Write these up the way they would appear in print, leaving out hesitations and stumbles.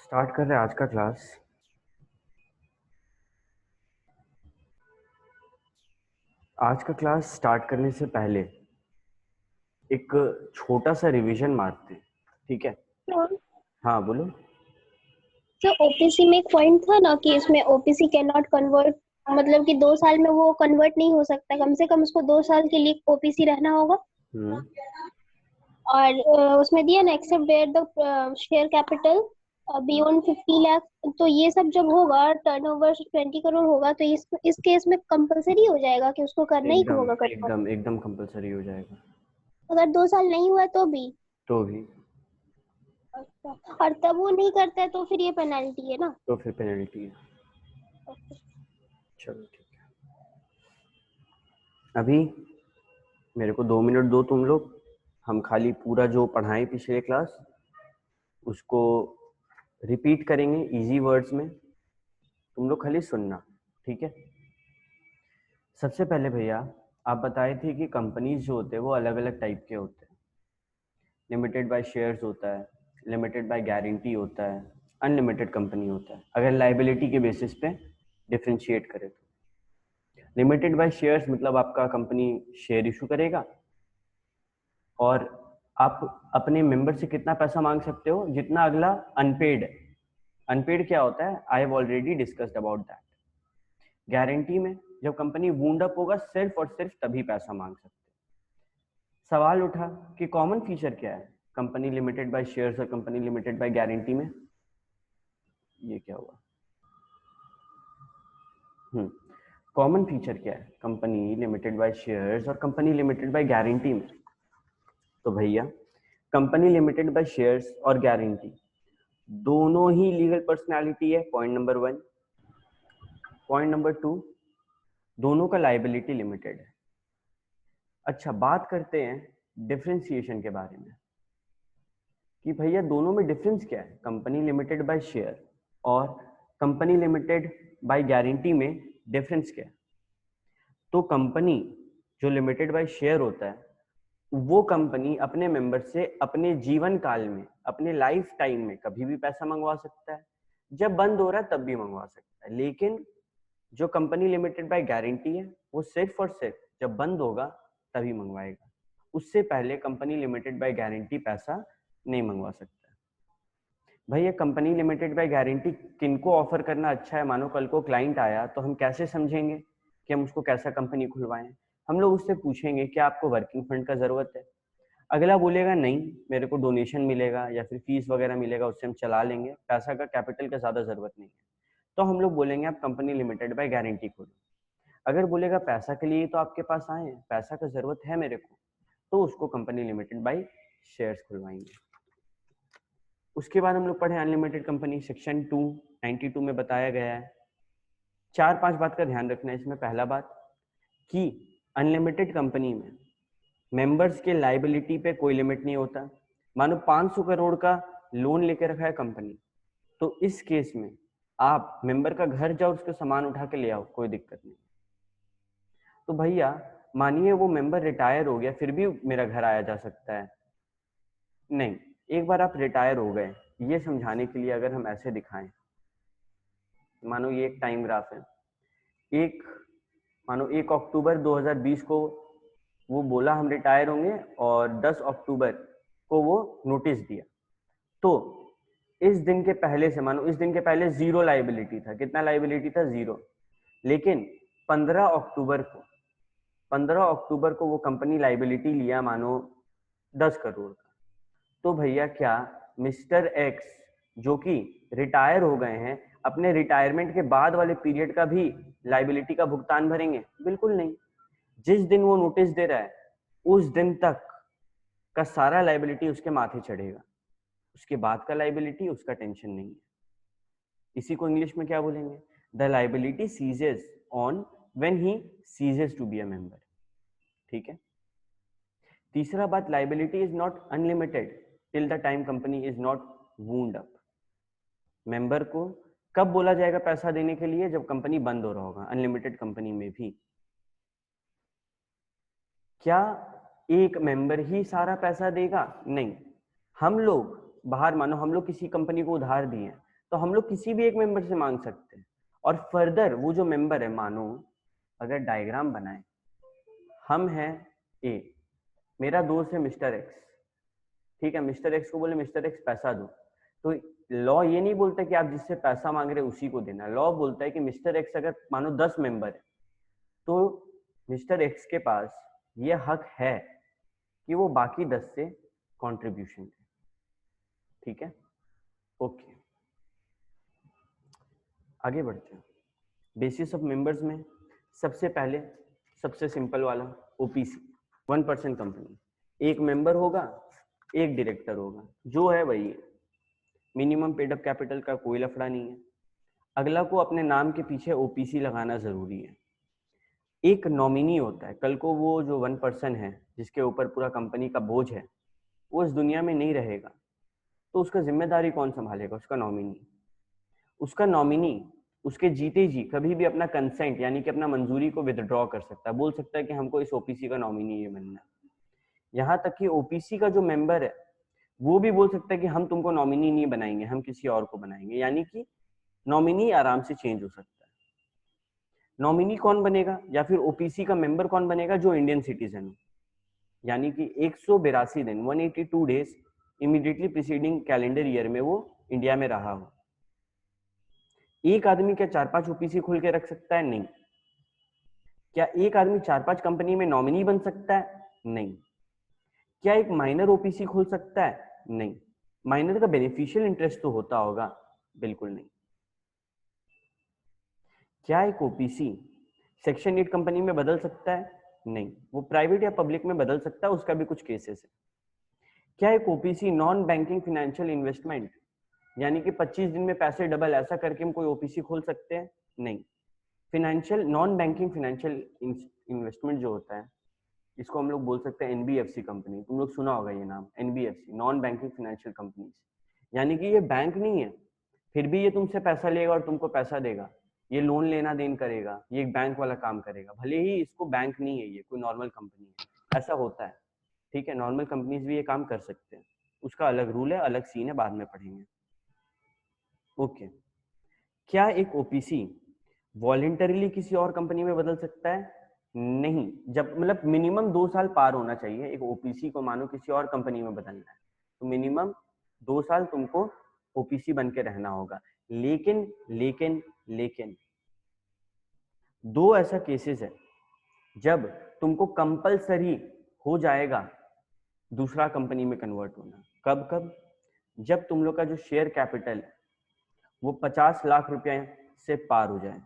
Start कर रहे हैं आज का क्लास। आज का क्लास स्टार्ट करने से पहले एक छोटा सा रिवीजन मारते हैं, ठीक है? हाँ बोलो। जो ओपीसी में एक पॉइंट था ना कि इसमें ओपीसी कैन नॉट कन्वर्ट, मतलब कि 2 साल में वो कन्वर्ट नहीं हो सकता, कम से कम उसको 2 साल के लिए ओपीसी रहना होगा। हम्म। और उसमें दिया ना except where the share capital beyond 50 lakh. तो ये सब जब होगा, टर्नओवर 20 करोड़ होगा, तो इस केस में कंपलसरी हो जाएगा कि उसको करना ही एकदम होगा कन्वर्ट। एकदम एकदम कंपलसरी हो जाएगा। अगर 2 साल नहीं हुआ तो भी। तो भी। अच्छा। और तब वो नहीं करता है तो फिर ये पेनल्टी है ना। तो फिर पेनल्टी है। चलो ठीक है। अभी मेरे को 2 मिनट दो तुम लोग। हम खाली पूरा जो पढ़ाएं पिछले क्लास उसको रिपीट करेंगे इजी वर्ड्स में। तुम लोग खाली सुनना, ठीक है? सबसे पहले भैया आप बताए थे कि कंपनीज जो होते हैं वो अलग अलग टाइप के होते हैं। लिमिटेड बाय शेयर्स होता है, लिमिटेड बाय गारंटी होता है, अनलिमिटेड कंपनी होता है। अगर लाइबिलिटी के बेसिस पे डिफरेंशिएट करें तो लिमिटेड बाय शेयर्स मतलब आपका कंपनी शेयर इशू करेगा और आप अपने मेंबर से कितना पैसा मांग सकते हो, जितना अगला अनपेड है। अनपेड क्या होता है? I have already discussed about that. Guarantee में जब कंपनी वूंड अप होगा सिर्फ और सिर्फ तभी पैसा मांग सकते हैं। सवाल उठा कि कॉमन फीचर क्या है कंपनी लिमिटेड बाय शेयर्स और कंपनी लिमिटेड बाय गारंटी में। ये क्या हुआ? कॉमन फीचर क्या है कंपनी लिमिटेड बाय शेयर्स और कंपनी लिमिटेड बाय गारंटी में? तो भैया कंपनी लिमिटेड बाय शेयर्स और गारंटी दोनों ही लीगल पर्सनालिटी है, पॉइंट नंबर 1। पॉइंट नंबर 2, दोनों का लाइबिलिटी लिमिटेड है। अच्छा, बात करते हैं डिफरेंशिएशन के बारे में कि भैया दोनों में डिफरेंस क्या है। कंपनी लिमिटेड बाय शेयर और कंपनी लिमिटेड बाय गारंटी में डिफरेंस क्या है? तो कंपनी जो लिमिटेड बाय शेयर होता है वो कंपनी अपने मेंबर से अपने जीवन काल में, अपने लाइफ टाइम में कभी भी पैसा मंगवा सकता है, जब बंद हो रहा है तब भी मंगवा सकता है। लेकिन जो कंपनी लिमिटेड बाय गारंटी है वो सिर्फ और सिर्फ जब बंद होगा तभी मंगवाएगा, उससे पहले कंपनी लिमिटेड बाय गारंटी पैसा नहीं मंगवा सकता। भैया कंपनी लिमिटेड बाय गारंटी किनको ऑफर करना अच्छा है? मानो कल को क्लाइंट आया तो हम कैसे समझेंगे कि हम उसको कैसा कंपनी खुलवाएं? हम लोग उससे पूछेंगे क्या आपको वर्किंग फंड का जरूरत है? अगला बोलेगा नहीं, मेरे को डोनेशन मिलेगा या फिर फीस वगैरह मिलेगा, उससे हम चला लेंगे, पैसा का कैपिटल का ज्यादा जरूरत नहीं है। तो हम लोग बोलेंगे आप कंपनी लिमिटेड बाय गारंटी खोलो। अगर बोलेगा पैसा के लिए तो आपके पास आए हैं, पैसा का जरूरत है मेरे को, तो उसको कंपनी लिमिटेड बाय शेयर्स खुलवाएंगे। उसके बाद हम लोग पढ़े अनलिमिटेड कंपनी, सेक्शन 292 में बताया गया है। 4-5 बात का ध्यान रखना है इसमें। पहला बात कि अनलिमिटेड कंपनी में मेंबर्स के लाइबिलिटी पे कोई लिमिट नहीं होता। मानो 500 करोड़ का लोन लेके रखा है कंपनी, तो इस केस में आप मेंबर का घर जाओ, उसके सामान उठा के ले आओ, कोई दिक्कत नहीं। तो भैया मानिए वो मेंबर रिटायर हो गया, फिर भी मेरा घर आया जा सकता है? नहीं। एक बार आप रिटायर हो गए ये समझाने के लिए अगर हम ऐसे दिखाएं, मानो ये एक टाइम ग्राफ है। एक मानो 1 अक्टूबर 2020 को वो बोला हम रिटायर होंगे और 10 अक्टूबर को वो नोटिस दिया। तो इस दिन के पहले से, मानो इस दिन के पहले जीरो लाइबिलिटी था। कितना लाइबिलिटी था? जीरो। लेकिन 15 अक्टूबर को 15 अक्टूबर को वो कंपनी लाइबिलिटी लिया मानो 10 करोड़ का। तो भैया क्या मिस्टर एक्स जो कि रिटायर हो गए हैं अपने रिटायरमेंट के बाद वाले पीरियड का भी लाइबिलिटी का भुगतान भरेंगे? बिल्कुल नहीं। जिस दिन वो नोटिस दे रहा है उस दिन तक का सारा लाइबिलिटी उसके माथे चढ़ेगा, उसके बाद का लाइबिलिटी उसका टेंशन नहीं है। इसी को इंग्लिश में क्या बोलेंगे? The liability ceases on when he ceases to be a member. ठीक है। तीसरा बात, liability is not unlimited till the time company is not wound up. Member को कब बोला जाएगा पैसा देने के लिए? जब कंपनी बंद हो रहा होगा। अनलिमिटेड कंपनी में भी क्या एक मेंबर ही सारा पैसा देगा? नहीं। हम लोग बाहर, मानो हम लोग किसी कंपनी को उधार दिए, तो हम लोग किसी भी एक मेंबर से मांग सकते हैं। और फर्दर वो जो मेंबर है, मानो अगर डायग्राम बनाए, हम हैं ए, मेरा दोस्त है मिस्टर एक्स, ठीक है, मिस्टर एक्स को बोले मिस्टर एक्स पैसा दो, तो लॉ ये नहीं बोलता कि आप जिससे पैसा मांग रहे उसी को देना। लॉ बोलता है कि मिस्टर एक्स अगर मानो 10 मेंबर है तो मिस्टर एक्स के पास ये हक है कि वो बाकी 10 से कंट्रीब्यूशन दे। ठीक है, ओके, आगे बढ़ते हैं। बेसिस ऑफ मेंबर्स में सबसे पहले सबसे सिंपल वाला ओपीसी, 1% कंपनी, एक मेंबर होगा, एक डायरेक्टर होगा, जो है वही है। मिनिमम पेड अप कैपिटल का कोई लफड़ा नहीं है। अगला को अपने नाम के पीछे ओपीसी लगाना जरूरी है। एक नॉमिनी होता है, कल को वो जो 1% है जिसके ऊपर पूरा कंपनी का बोझ है वो इस दुनिया में नहीं रहेगा, तो उसका जिम्मेदारी कौन संभालेगा? उसका नॉमिनी। उसका नॉमिनी उसके जीते जी कभी भी अपना कंसेंट यानी कि अपना मंजूरी को विदड्रॉ कर सकता है, बोल सकता है कि हमको इस ओपीसी का नॉमिनी ये बनना है। यहाँ तक कि ओपीसी का जो मेंबर है वो भी बोल सकता है कि हम तुमको नॉमिनी नहीं बनाएंगे, हम किसी और को बनाएंगे, यानी कि नॉमिनी आराम से चेंज हो सकता है। नॉमिनी कौन बनेगा या फिर ओपीसी का मेंबर कौन बनेगा? जो इंडियन सिटीजन हो, यानी कि 182 दिन 182 days immediately preceding calendar year में वो इंडिया में रहा हो। एक आदमी क्या 4-5 ओपीसी खोल के रख सकता है? नहीं। क्या एक आदमी 4-5 कंपनी में नॉमिनी बन सकता है? नहीं। क्या एक माइनर ओपीसी खोल सकता है? नहीं। माइनर का बेनिफिशियल इंटरेस्ट तो होता होगा? बिल्कुल नहीं। क्या एक ओपीसी सेक्शन 8 कंपनी में बदल सकता है? नहीं। वो प्राइवेट या पब्लिक में बदल सकता है, उसका भी कुछ केसेस है। क्या एक OPC non banking financial investment यानी कि 25 दिन में पैसे डबल ऐसा करके हम कोई ओपीसी खोल सकते हैं? नहीं। Financial non banking financial investment जो होता है इसको हम लोग बोल सकते हैं एनबीएफसी कंपनी। तुम लोग सुना होगा ये नाम, NBFC, non banking financial companies. यानी कि ये बैंक नहीं है, फिर भी ये तुमसे पैसा लेगा और तुमको पैसा देगा, ये लोन लेना देन करेगा, ये एक बैंक वाला काम करेगा, भले ही इसको बैंक नहीं है, ये कोई नॉर्मल कंपनी है, ऐसा होता है। ठीक है, नॉर्मल कंपनीज भी ये काम कर सकते हैं, उसका अलग रूल है, अलग सीन है, बाद में पढ़ेंगे। ओके, क्या एक ओपीसी वॉलेंटरीली किसी और कंपनी में बदल सकता है? नहीं। जब मतलब मिनिमम 2 साल पार होना चाहिए एक ओपीसी को, मानो किसी और कंपनी में बदलना है तो मिनिमम 2 साल तुमको ओपीसी बन के रहना होगा। लेकिन लेकिन लेकिन दो ऐसा केसेस है जब तुमको कंपलसरी हो जाएगा दूसरा कंपनी में कन्वर्ट होना। कब कब? जब तुम लोग का जो शेयर कैपिटल है वो 50 लाख रुपए से पार हो जाए,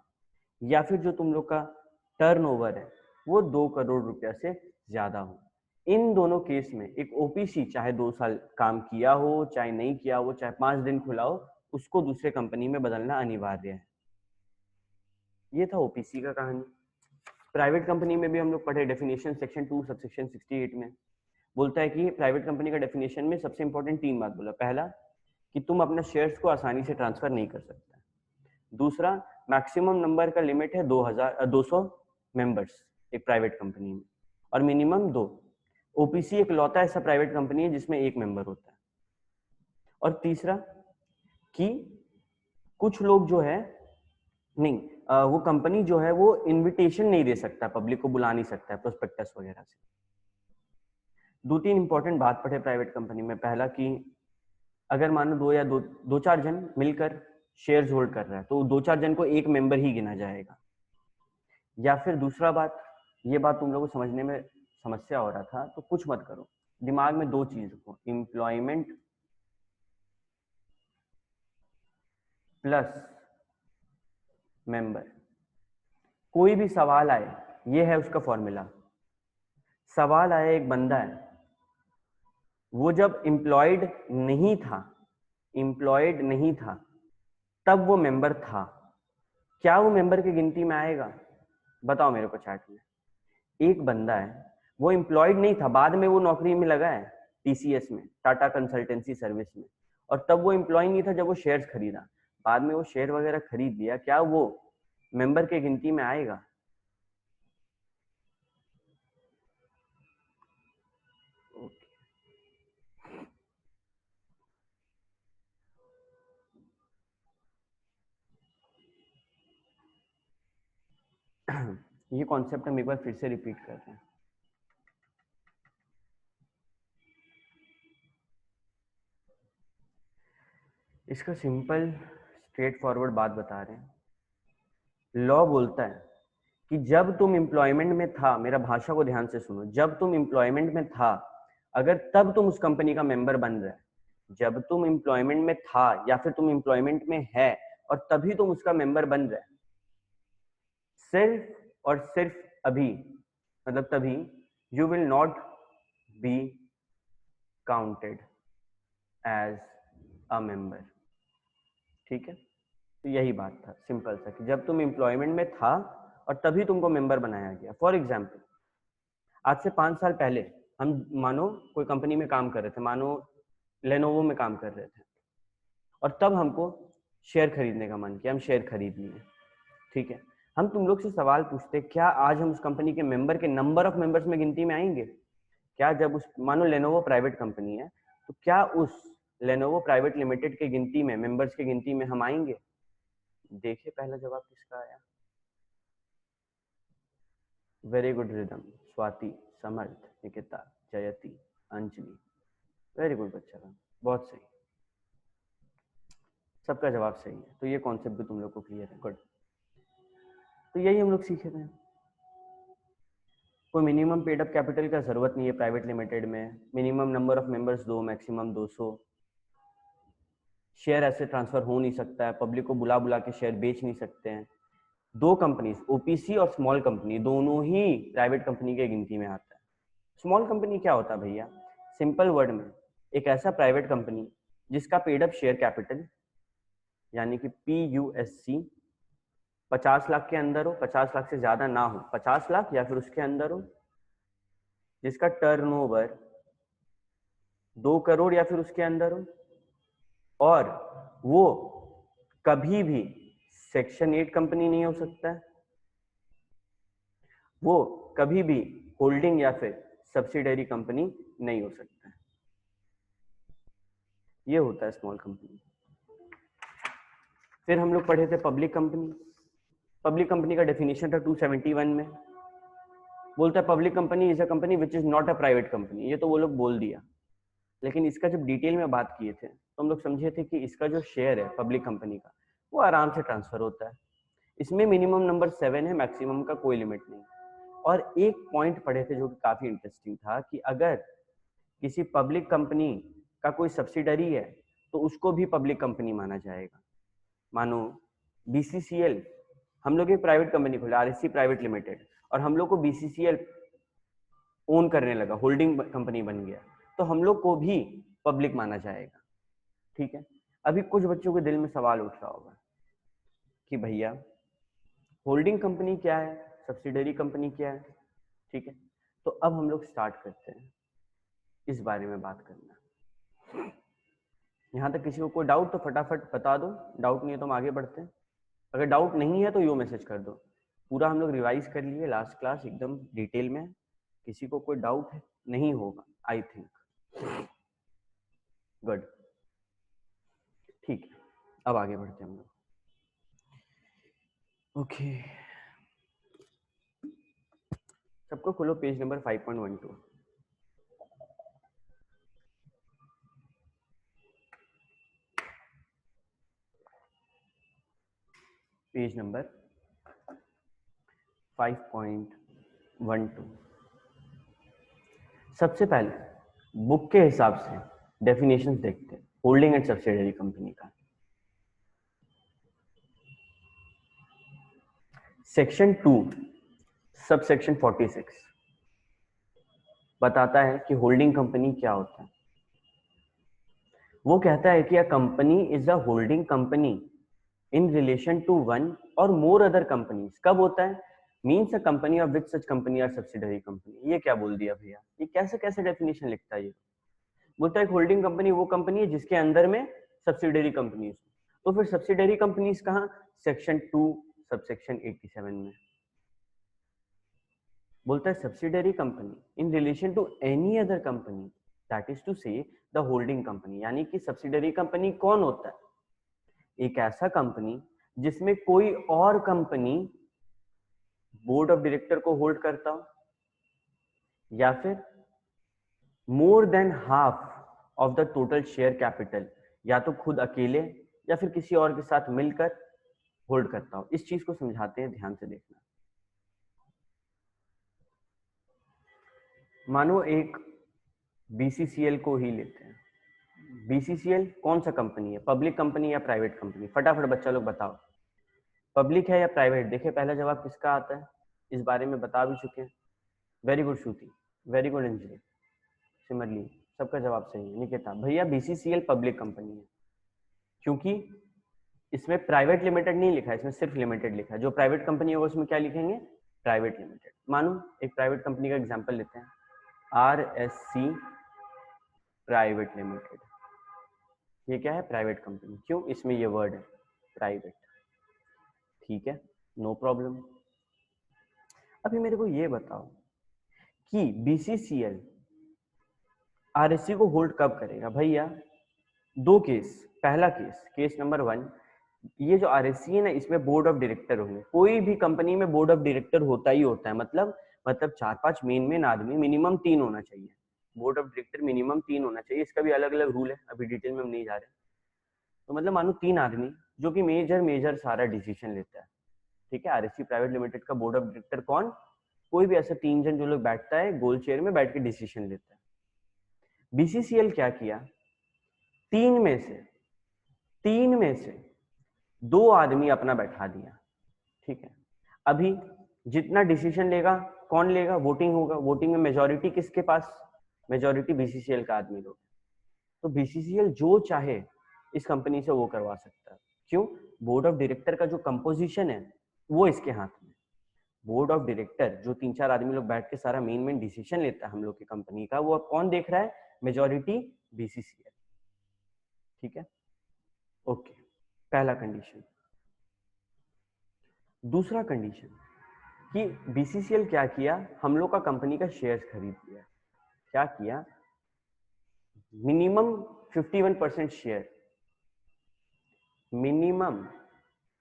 या फिर जो तुम लोग का टर्नओवर है वो 2 करोड़ रुपया से ज्यादा हो। इन दोनों केस में एक ओपीसी चाहे 2 साल काम किया हो, चाहे नहीं किया हो, चाहे 5 दिन खुला हो, उसको दूसरे कंपनी में बदलना अनिवार्य है। ये था ओपीसी का कहानी। प्राइवेट कंपनी में भी हम लोग पढ़े डेफिनेशन, सेक्शन 2 सबसेक्शन 68 में बोलता है कि प्राइवेट कंपनी का डेफिनेशन में सबसे इंपॉर्टेंट 3 बात बोला। पहला कि तुम अपना शेयर्स को आसानी से ट्रांसफर नहीं कर सकते। दूसरा, मैक्सिमम नंबर का लिमिट है 200 मेंबर्स एक प्राइवेट कंपनी में, और मिनिमम 2। ओपीसी एक लौता ऐसा प्राइवेट कंपनी है जिसमें 1 मेंबर होता है। और तीसरा कि कुछ लोग जो है नहीं, वो कंपनी जो है वो इनविटेशन नहीं दे सकता, पब्लिक को बुला नहीं सकता है प्रोस्पेक्टस वगैरह से। 2-3 इंपॉर्टेंट बात पढ़े प्राइवेट कंपनी में। पहला कि अगर मानो 2 या 4 जन मिलकर शेयर्स होल्ड कर रहा है तो 2-4 जन को एक मेंबर ही गिना जाएगा। या फिर दूसरा बात, ये बात तुम लोगों को समझने में समस्या हो रहा था तो कुछ मत करो, दिमाग में 2 चीज रखो, एम्प्लॉयमेंट प्लस मेंबर। कोई भी सवाल आए, ये है उसका फॉर्मूला। सवाल आया, एक बंदा है, वो जब एम्प्लॉयड नहीं था तब वो मेंबर था, क्या वो मेंबर की गिनती में आएगा? बताओ मेरे को चैट में। एक बंदा है, वो एम्प्लॉयड नहीं था, बाद में वो नौकरी में लगा है टीसीएस में, टाटा कंसल्टेंसी सर्विस में, और तब वो एम्प्लॉय नहीं था जब वो शेयर्स खरीदा, बाद में वो शेयर वगैरह खरीद लिया, क्या वो मेंबर के गिनती में आएगा? ये कॉन्सेप्ट हम एक बार फिर से रिपीट करते हैं। इसका सिंपल स्ट्रेट फॉरवर्ड बात बता रहे हैं। लॉ बोलता है कि जब तुम एम्प्लॉयमेंट में था, मेरा भाषा को ध्यान से सुनो, जब तुम एम्प्लॉयमेंट में था, अगर तब तुम उस कंपनी का मेंबर बन रहे, जब तुम एम्प्लॉयमेंट में था या फिर तुम एम्प्लॉयमेंट में है और तभी तुम उसका मेंबर बन रहे, सिर्फ और सिर्फ अभी, मतलब तभी, you will not be counted as a member. ठीक है, तो यही बात था सिंपल सा कि जब तुम एम्प्लॉयमेंट में था और तभी तुमको मेंबर बनाया गया। फॉर एग्जाम्पल, आज से 5 साल पहले हम मानो कोई कंपनी में काम कर रहे थे, मानो लेनोवो में काम कर रहे थे, और तब हमको शेयर खरीदने का मन किया, हम शेयर खरीद लिए। ठीक है, हम तुम लोग से सवाल पूछते, क्या आज हम उस कंपनी के मेंबर के नंबर ऑफ मेंबर्स में गिनती में आएंगे? क्या जब उस, मानो लेनोवो प्राइवेट कंपनी है, तो क्या उस लेनोवो प्राइवेट लिमिटेड के गिनती में, मेंबर्स के गिनती में हम आएंगे? देखिए पहला जवाब किसका आया। वेरी गुड रिदम, स्वाति, समर्थ, निकिता, जयति, अंजलि, वेरी गुड बच्चा, बहुत सही, सबका जवाब सही है। तो ये कॉन्सेप्ट भी तुम लोग को क्लियर है, गुड। तो यही हम लोग सीखे थे। कोई मिनिमम पेड अप कैपिटल का जरूरत नहीं है प्राइवेट लिमिटेड में, minimum number of members 2, maximum 200, share ऐसे ट्रांसफर हो नहीं सकता है, पब्लिक को बुला बुला के शेयर बेच नहीं सकते हैं। 2 कंपनीज, ओपीसी और स्मॉल कंपनी, दोनों ही प्राइवेट कंपनी के गिनती में आता है। स्मॉल कंपनी क्या होता है भैया? सिंपल वर्ड में, एक ऐसा प्राइवेट कंपनी जिसका पेड अप शेयर कैपिटल यानी कि PUSC 50 लाख के अंदर हो, 50 लाख से ज्यादा ना हो, 50 लाख या फिर उसके अंदर हो, जिसका टर्नओवर 2 करोड़ या फिर उसके अंदर हो, और वो कभी भी सेक्शन 8 कंपनी नहीं हो सकता है, वो कभी भी होल्डिंग या फिर सब्सिडरी कंपनी नहीं हो सकता है। ये होता है स्मॉल कंपनी। फिर हम लोग पढ़े थे पब्लिक कंपनी। पब्लिक कंपनी का डेफिनेशन था 271 में, बोलता है public company is a company which is not a private company. ये तो वो लोग बोल दिया, लेकिन इसका जब डिटेल में बात किए थे तो हम लोग समझे थे कि इसका जो शेयर है पब्लिक कंपनी का, वो आराम से ट्रांसफर होता है। इसमें मिनिमम नंबर 7 है, मैक्सिमम का कोई लिमिट नहीं। और एक पॉइंट पढ़े थे जो कि काफी इंटरेस्टिंग था कि अगर किसी पब्लिक कंपनी का कोई सब्सिडरी है तो उसको भी पब्लिक कंपनी माना जाएगा। मानो BCCL, हम लोग एक प्राइवेट कंपनी खोले, RSC प्राइवेट लिमिटेड, और हम लोग को BCCL ओन करने लगा, होल्डिंग कंपनी बन गया, तो हम लोग को भी पब्लिक माना जाएगा। ठीक है, अभी कुछ बच्चों के दिल में सवाल उठ रहा होगा कि भैया होल्डिंग कंपनी क्या है, सब्सिडरी कंपनी क्या है? ठीक है, तो अब हम लोग स्टार्ट करते हैं इस बारे में बात करना। यहाँ तक किसी को कोई डाउट तो फटाफट बता दो, डाउट नहीं है तो हम आगे बढ़ते हैं। अगर डाउट नहीं है तो यो मैसेज कर दो। पूरा हम लोग रिवाइज कर लिए, लास्ट क्लास एकदम डिटेल में, किसी को कोई डाउट नहीं होगा आई थिंक। गुड, ठीक है, अब आगे बढ़ते हैं हम लोग। ओके, सबको खोलो पेज नंबर 5.12। Page number 5.12। सबसे पहले बुक के हिसाब से डेफिनेशन देखते हैं होल्डिंग एंड सब्सिडरी कंपनी का। सेक्शन 2 सब सेक्शन 46 बताता है कि होल्डिंग कंपनी क्या होता है। वो कहता है कि a company is a holding company in relation to one or more other companies. कब होता है? Means a company of which such company or subsidiary company. ये क्या बोल दिया भैया, ये कैसे कैसे डेफिनेशन लिखता है? ये बोलता है होल्डिंग कंपनी वो कंपनी है जिसके अंदर में सब्सिडरी कंपनीज। तो फिर सब्सिडरी कंपनीज कहाँ? सेक्शन 2 सबसेक्शन 87 में बोलता है subsidiary company in relation to any other company, that is to say the holding company. यानी कि सब्सिडरी कंपनी कौन होता है? एक ऐसा कंपनी जिसमें कोई और कंपनी बोर्ड ऑफ डायरेक्टर को होल्ड करता हो, या फिर more than half of the total share capital, या तो खुद अकेले या फिर किसी और के साथ मिलकर होल्ड करता हो। इस चीज को समझाते हैं, ध्यान से देखना। मानो एक बीसीसीएल को ही लेते हैं। बीसीसीएल कौन सा कंपनी है, पब्लिक कंपनी या प्राइवेट कंपनी? फटाफट बच्चा लोग बताओ, पब्लिक है या प्राइवेट? देखिए पहला जवाब किसका आता है, इस बारे में बता भी चुके हैं। वेरी गुड श्रुति, वेरी गुड अंजलि, सिमरली, सबका जवाब सही है। निकिता भैया बीसीसीएल पब्लिक कंपनी है, क्योंकि इसमें प्राइवेट लिमिटेड नहीं लिखा है, इसमें सिर्फ लिमिटेड लिखा है। जो प्राइवेट कंपनी होगा उसमें क्या लिखेंगे, प्राइवेट लिमिटेड। मानो एक प्राइवेट कंपनी का एग्जांपल लेते हैं, आरएससी प्राइवेट लिमिटेड। ये क्या है, प्राइवेट कंपनी। क्यों, इसमें ये वर्ड है प्राइवेट। ठीक है, नो प्रॉब्लम। अभी मेरे को ये बताओ कि बीसीसीएल आरएससी को होल्ड कब करेगा? भैया दो केस। पहला केस, केस नंबर 1, ये जो आरएससी है ना, इसमें बोर्ड ऑफ डायरेक्टर होंगे। कोई भी कंपनी में बोर्ड ऑफ डायरेक्टर होता ही होता है, मतलब 4-5 मेन आदमी, मिनिमम 3 होना चाहिए। बोर्ड ऑफ डायरेक्टर मिनिमम 3 होना चाहिए, इसका भी अलग अलग रूल है, अभी डिटेल में हम नहीं जा रहे। तो मतलब मानो 3 आदमी जो कि मेजर सारा डिसीजन लेता है। ठीक है, आरएससी प्राइवेट लिमिटेड का बोर्ड ऑफ डायरेक्टर कौन? कोई भी ऐसा 3 जन जो लोग बैठता है गोल चेयर में बैठ के डिसीजन लेता है। बीसीसीएल क्या किया, 3 में से 2 आदमी अपना बैठा दिया। ठीक है, अभी जितना डिसीजन लेगा कौन लेगा, वोटिंग होगा। वोटिंग में मेजोरिटी किसके पास, मेजोरिटी बीसीसीएल का आदमी लोग। तो बीसीसीएल जो चाहे इस कंपनी से वो करवा सकता है। क्यों, बोर्ड ऑफ डायरेक्टर का जो कंपोजिशन है वो इसके हाथ में। बोर्ड ऑफ डायरेक्टर जो 3-4 आदमी लोग बैठ के सारा मेन डिसीजन लेता है हम लोग की कंपनी का, वो अब कौन देख रहा है, मेजोरिटी बीसीसीएल। ठीक है, ओके, पहला कंडीशन। दूसरा कंडीशन कि बीसीसीएल क्या किया, हम लोग का कंपनी का शेयर्स खरीद लिया। क्या किया, मिनिमम 51% शेयर, मिनिमम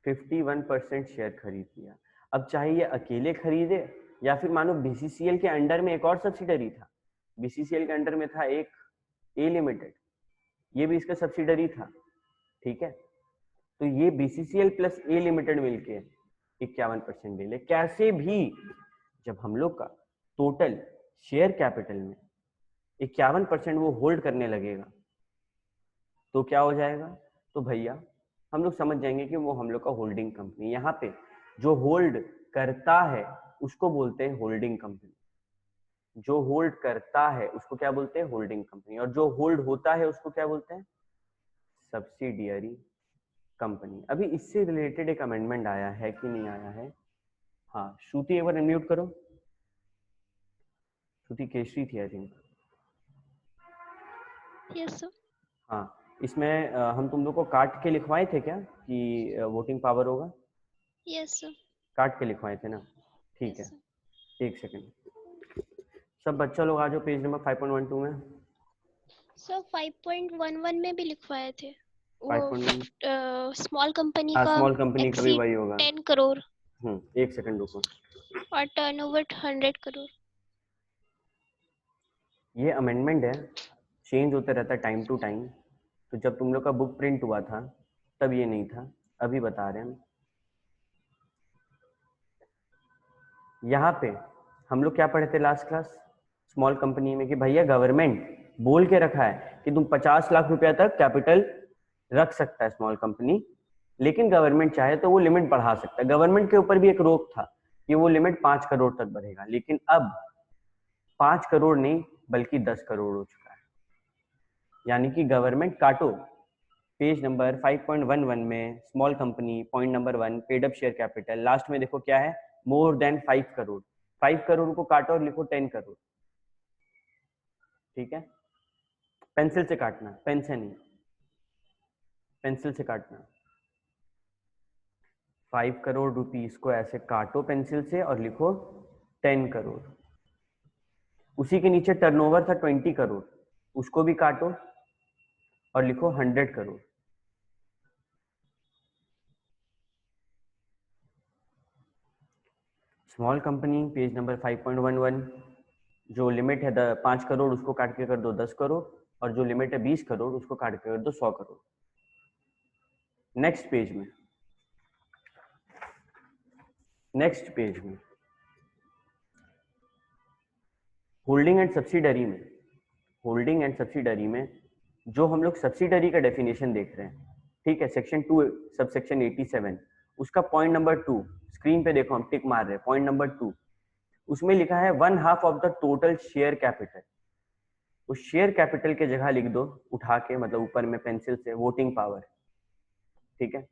51% शेयर खरीद लिया। अब चाहे ये अकेले खरीदे या फिर मानो बीसीसीएल के अंडर में एक और सब्सिडरी था। बीसीसीएल के अंडर में था एक ए लिमिटेड, ये भी इसका सब्सिडरी था। ठीक है, तो ये बीसीसीएल प्लस ए लिमिटेड मिलके 51% ले ले। कैसे भी जब हम लोग का टोटल शेयर कैपिटल में 51% वो होल्ड करने लगेगा तो क्या हो जाएगा, तो भैया हम लोग समझ जाएंगे कि वो हम लोग का होल्डिंग कंपनी। यहाँ पे जो होल्ड करता है उसको बोलते हैं होल्डिंग कंपनी। जो होल्ड करता है उसको क्या बोलते हैं, होल्डिंग कंपनी। और जो होल्ड होता है उसको क्या बोलते हैं, सब्सिडियरी कंपनी। अभी इससे रिलेटेड एक अमेंडमेंट आया है कि नहीं आया है? हाँ, श्रुति एक बार अनम्यूट करो। श्रुति केशरी थी आई थिंक। Yes sir. हाँ, इसमें हम तुम लोग को काट के लिखवाए थे क्या कि वोटिंग पावर होगा? Yes sir. काट के लिखवाए थे ना? ठीक है, एक सेकंड। सब बच्चा लोग आ जाओ पेज नंबर 5.12 में। सर 5.11 में भी लिखवाए थे, वो 5.1 स्मॉल कंपनी का स्मॉल कंपनी का भी वही होगा। 10 करोड़ एक सेकंड रुको। और टर्नओवर 100 करोड़। ये अमेंडमेंट है, चेंज होता रहता है टाइम टू टाइम। तो जब तुम लोग का बुक प्रिंट हुआ था तब ये नहीं था, अभी बता रहे हैं हम। यहाँ पे हम लोग क्या पढ़े थे लास्ट क्लास स्मॉल कंपनी में, कि भैया गवर्नमेंट बोल के रखा है कि तुम 50 लाख रुपया तक कैपिटल रख सकता है स्मॉल कंपनी, लेकिन गवर्नमेंट चाहे तो वो लिमिट बढ़ा सकता है। गवर्नमेंट के ऊपर भी एक रोक था कि वो लिमिट 5 करोड़ तक बढ़ेगा, लेकिन अब 5 करोड़ नहीं बल्कि 10 करोड़ हो चुका है। यानी कि गवर्नमेंट काटो, पेज नंबर 5.11 में small company point number 1 paid up share capital, last में देखो क्या है, मोर देन 5 करोड़। 5 करोड़ को काटो और लिखो 10 करोड़। ठीक है, पेंसिल से काटना, पेन से नहीं, पेंसिल से काटना। 5 करोड़ रुपीस को ऐसे काटो पेंसिल से और लिखो 10 करोड़। उसी के नीचे टर्नओवर था 20 करोड़, उसको भी काटो और लिखो 100 crore. Small company page number 5.11, जो लिमिट है 5 करोड़ उसको काट के कर दो 10 करोड़, और जो लिमिट है 20 करोड़ उसको काट के कर दो 100 करोड़। नेक्स्ट पेज में होल्डिंग एंड सब्सिडरी में जो हम लोग सब्सिडरी का डेफिनेशन देख रहे हैं, ठीक है, सेक्शन 2 सबसेक्शन 87, उसका पॉइंट नंबर 2 स्क्रीन पे देखो, हम टिक मार रहे हैं, पॉइंट नंबर 2, उसमें लिखा है 1/2 of the total share capital. उस शेयर कैपिटल के जगह लिख दो उठा के, मतलब ऊपर में पेंसिल से, वोटिंग पावर, ठीक है,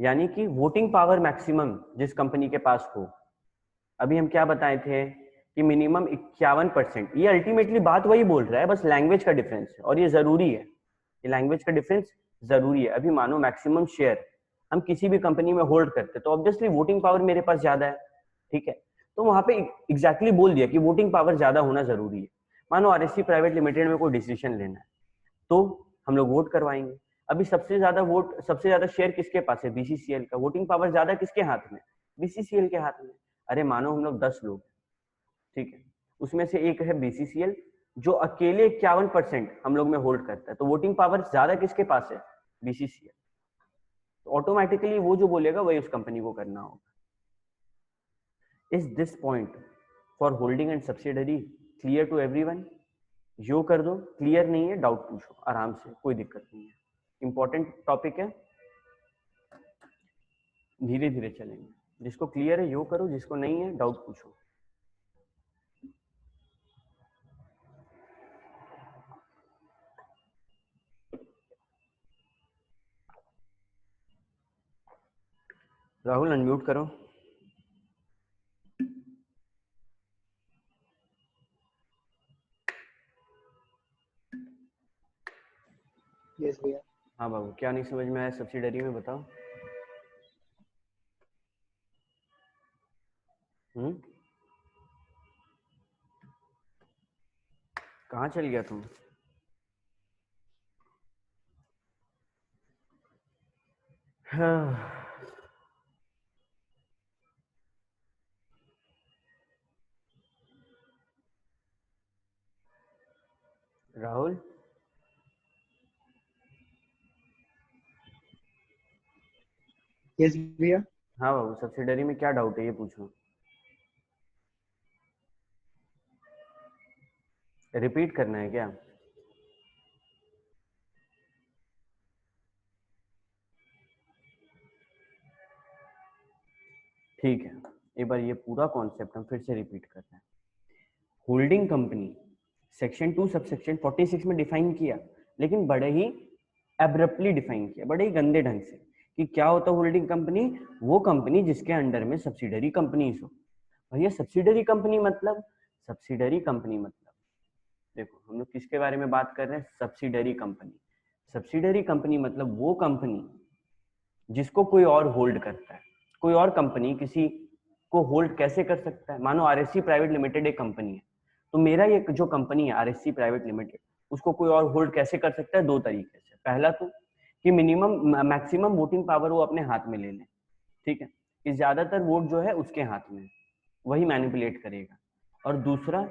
यानी कि वोटिंग पावर मैक्सिमम जिस कंपनी के पास हो। अभी हम क्या बताए थे कि मिनिमम 51%, ये अल्टीमेटली बात वही बोल रहा है, बस लैंग्वेज का डिफरेंस है, और ये जरूरी है, ये लैंग्वेज का डिफरेंस जरूरी है। अभी मानो मैक्सिमम शेयर हम किसी भी कंपनी में होल्ड करते तो ऑब्वियसली वोटिंग पावर मेरे पास ज्यादा है, ठीक है, तो वहां पे एग्जैक्टली बोल दिया कि वोटिंग पावर ज्यादा होना जरूरी है। मानो आरएससी प्राइवेट लिमिटेड में कोई डिसीजन लेना है तो हम लोग वोट करवाएंगे। अभी सबसे ज्यादा शेयर किसके पास है? बीसीसीएल का। वोटिंग पावर ज्यादा किसके हाथ में? बीसीसीएल के हाथ में। अरे मानो हम लोग 10 लोग, ठीक है, उसमें से एक है बीसीसीएल जो अकेले 51% हम लोग में होल्ड करता है, तो वोटिंग पावर ज्यादा किसके पास है? बीसीसीएल। तो ऑटोमेटिकली वो जो बोलेगा वही उस कंपनी को करना होगा। Is this point for holding and subsidiary clear to everyone? यो कर दो, क्लियर नहीं है डाउट पूछो आराम से, कोई दिक्कत नहीं है, इंपॉर्टेंट टॉपिक है, धीरे धीरे चलेंगे। जिसको क्लियर है यो करो, जिसको नहीं है डाउट पूछो। राहुल अनम्यूट करो। यस भैया। हाँ बाबू, क्या नहीं समझ में आया सब्सिडरी में, बताओ। कहाँ चल गया तुम? हाँ। राहुल, यस भैया। हाँ बाबू, सब्सिडरी में क्या डाउट है ये पूछो, रिपीट करना है क्या? ठीक है, एक बार ये पूरा कॉन्सेप्ट हम फिर से रिपीट कर रहे हैं। होल्डिंग कंपनी सेक्शन 2 सबसेक्शन 46 में डिफाइन किया, लेकिन बड़े ही एब्रप्टली डिफाइन किया, बड़े ही गंदे ढंग से, कि क्या होता है होल्डिंग कंपनी? वो कंपनी जिसके अंडर में सब्सिडरी कंपनीज हो। भैया सब्सिडरी कंपनी मतलब देखो हम लोग किसके बारे में बात कर रहे हैं? Subsidiary company. सब्सिडरी कंपनी मतलब वो कंपनी जिसको कोई और होल्ड करता है। कोई और कंपनी किसी को होल्ड कैसे कर सकता है? मानो आरएससी प्राइवेट लिमिटेड एक कंपनी है, तो मेरा ये जो कंपनी है आरएससी प्राइवेट लिमिटेड, उसको कोई और होल्ड कैसे कर सकता है? 2 तरीके से। पहला तो कि मैक्सिमम वोटिंग पावर वो अपने हाथ में ले ले, ठीक है, कि ज्यादातर वोट जो है उसके हाथ में, वही मैनिपुलेट करेगा। और दूसरा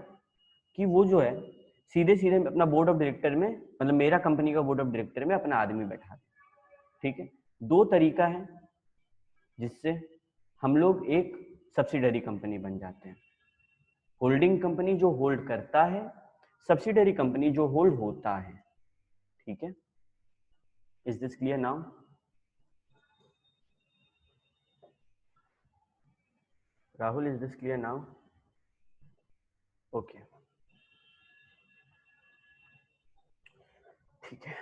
कि वो जो है सीधे सीधे अपना बोर्ड ऑफ डायरेक्टर में, मतलब मेरा कंपनी का बोर्ड ऑफ डायरेक्टर में अपना आदमी बैठा दे, ठीक है। 2 तरीका है जिससे हम लोग एक सब्सिडरी कंपनी बन जाते हैं। होल्डिंग कंपनी जो होल्ड करता है, सब्सिडरी कंपनी जो होल्ड होता है, ठीक है। Is this clear now? Rahul, is this clear now? Okay, ठीक है।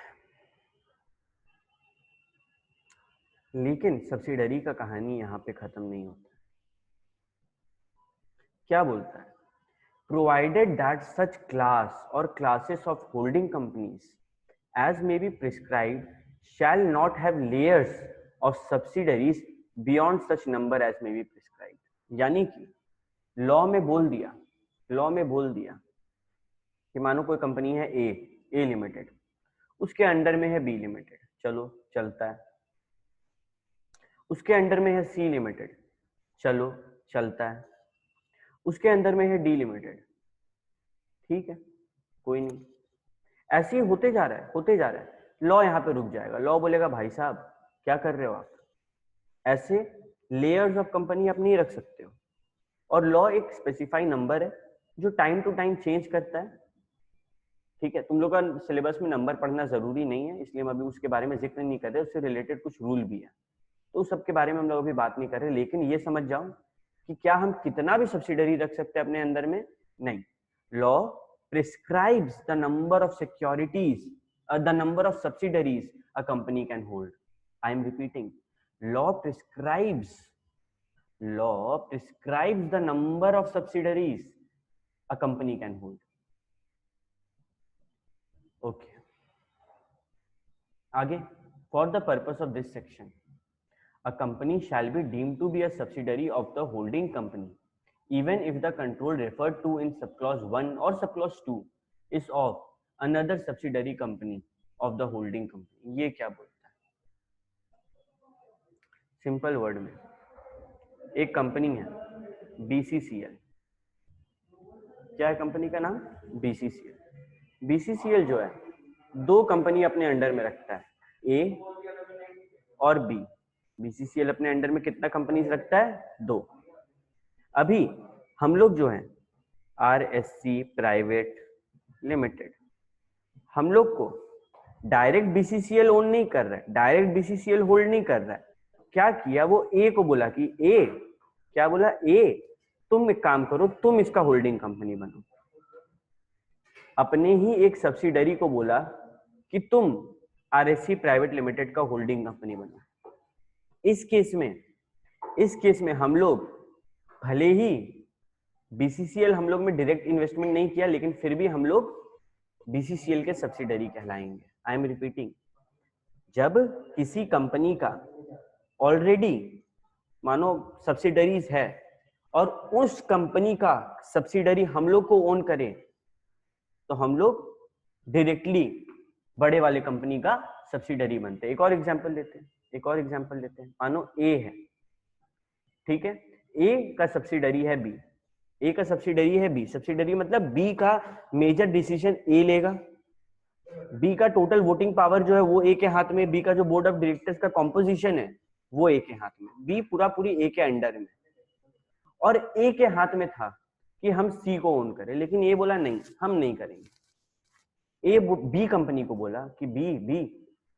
लेकिन सब्सिडरी का कहानी यहाँ पे खत्म नहीं होता। क्या बोलता है? provided that such class or classes of holding companies as may be prescribed shall not have layers of subsidiaries beyond such number as may be prescribed। यानी कि लॉ में बोल दिया कि मानो कोई कंपनी है ए लिमिटेड, उसके अंडर में है बी लिमिटेड, चलो चलता है। उसके अंडर में है सी लिमिटेड, चलो चलता है। उसके अंदर में है डी लिमिटेड, ठीक है, कोई नहीं, ऐसे ही होते जा रहा है, होते जा रहा है। लॉ यहाँ पे रुक जाएगा, लॉ बोलेगा भाई साहब क्या कर रहे हो आप, ऐसे लेयर्स ऑफ कंपनी आप नहीं रख सकते हो। और लॉ एक स्पेसिफाई नंबर है जो टाइम टू टाइम चेंज करता है, ठीक है। तुम लोग का सिलेबस में नंबर पढ़ना जरूरी नहीं है, इसलिए हम अभी उसके बारे में जिक्र नहीं कर रहे, उससे रिलेटेड कुछ रूल भी है, तो उस सब के बारे में हम लोग अभी बात नहीं कर रहे। लेकिन ये समझ जाओ कि क्या हम कितना भी सब्सिडरी रख सकते हैं अपने अंदर में, नहीं। Law prescribes the number of securities, the number of subsidiaries a company can hold. I am repeating, law prescribes the number of subsidiaries a company can hold. Okay, आगे, for the purpose of this section, a company shall be deemed to be a subsidiary of the holding company even if the control referred to in subclause 1 or subclause 2 is of another subsidiary company of the holding company. ये क्या बोलता है? Simple word में, एक company है BCCL, क्या है company का नाम? BCCL। BCCL जो है दो कंपनी अपने अंडर में रखता है, A और B। BCCL अपने अंडर में कितना कंपनीज रखता है? दो। अभी हम लोग जो है RSC प्राइवेट लिमिटेड, हम लोग को डायरेक्ट BCCL ओन नहीं कर रहा है, डायरेक्ट BCCL होल्ड नहीं कर रहा है। क्या किया, वो A को बोला कि A, क्या बोला, A तुम एक काम करो, तुम इसका होल्डिंग कंपनी बनो। अपने ही एक सब्सिडरी को बोला कि तुम RSC प्राइवेट लिमिटेड का होल्डिंग कंपनी बनो। इस केस में हम लोग भले ही BCCL हम लोग में डायरेक्ट इन्वेस्टमेंट नहीं किया, लेकिन फिर भी हम लोग BCCL के सब्सिडरी कहलाएंगे। आई एम रिपीटिंग, जब किसी कंपनी का ऑलरेडी मानो सब्सिडरीज है और उस कंपनी का सब्सिडरी हम लोग को ओन करे, तो हम लोग डायरेक्टली बड़े वाले कंपनी का सब्सिडरी बनते हैं। एक और एग्जांपल लेते हैं, मानो A है, ठीक है, A का सब्सिडरी है B, A का सब्सिडरी है B, सब्सिडरी मतलब B का मेजर डिसीजन A लेगा, B का टोटल वोटिंग पावर जो है वो A के हाथ में, B का जो बोर्ड ऑफ डायरेक्टर्स का कॉम्पोजिशन है वो A के हाथ में, B पूरी A के अंडर में। और A के हाथ में था कि हम C को ओन करें, लेकिन A बोला नहीं, हम नहीं करेंगे। A B कंपनी को बोला कि B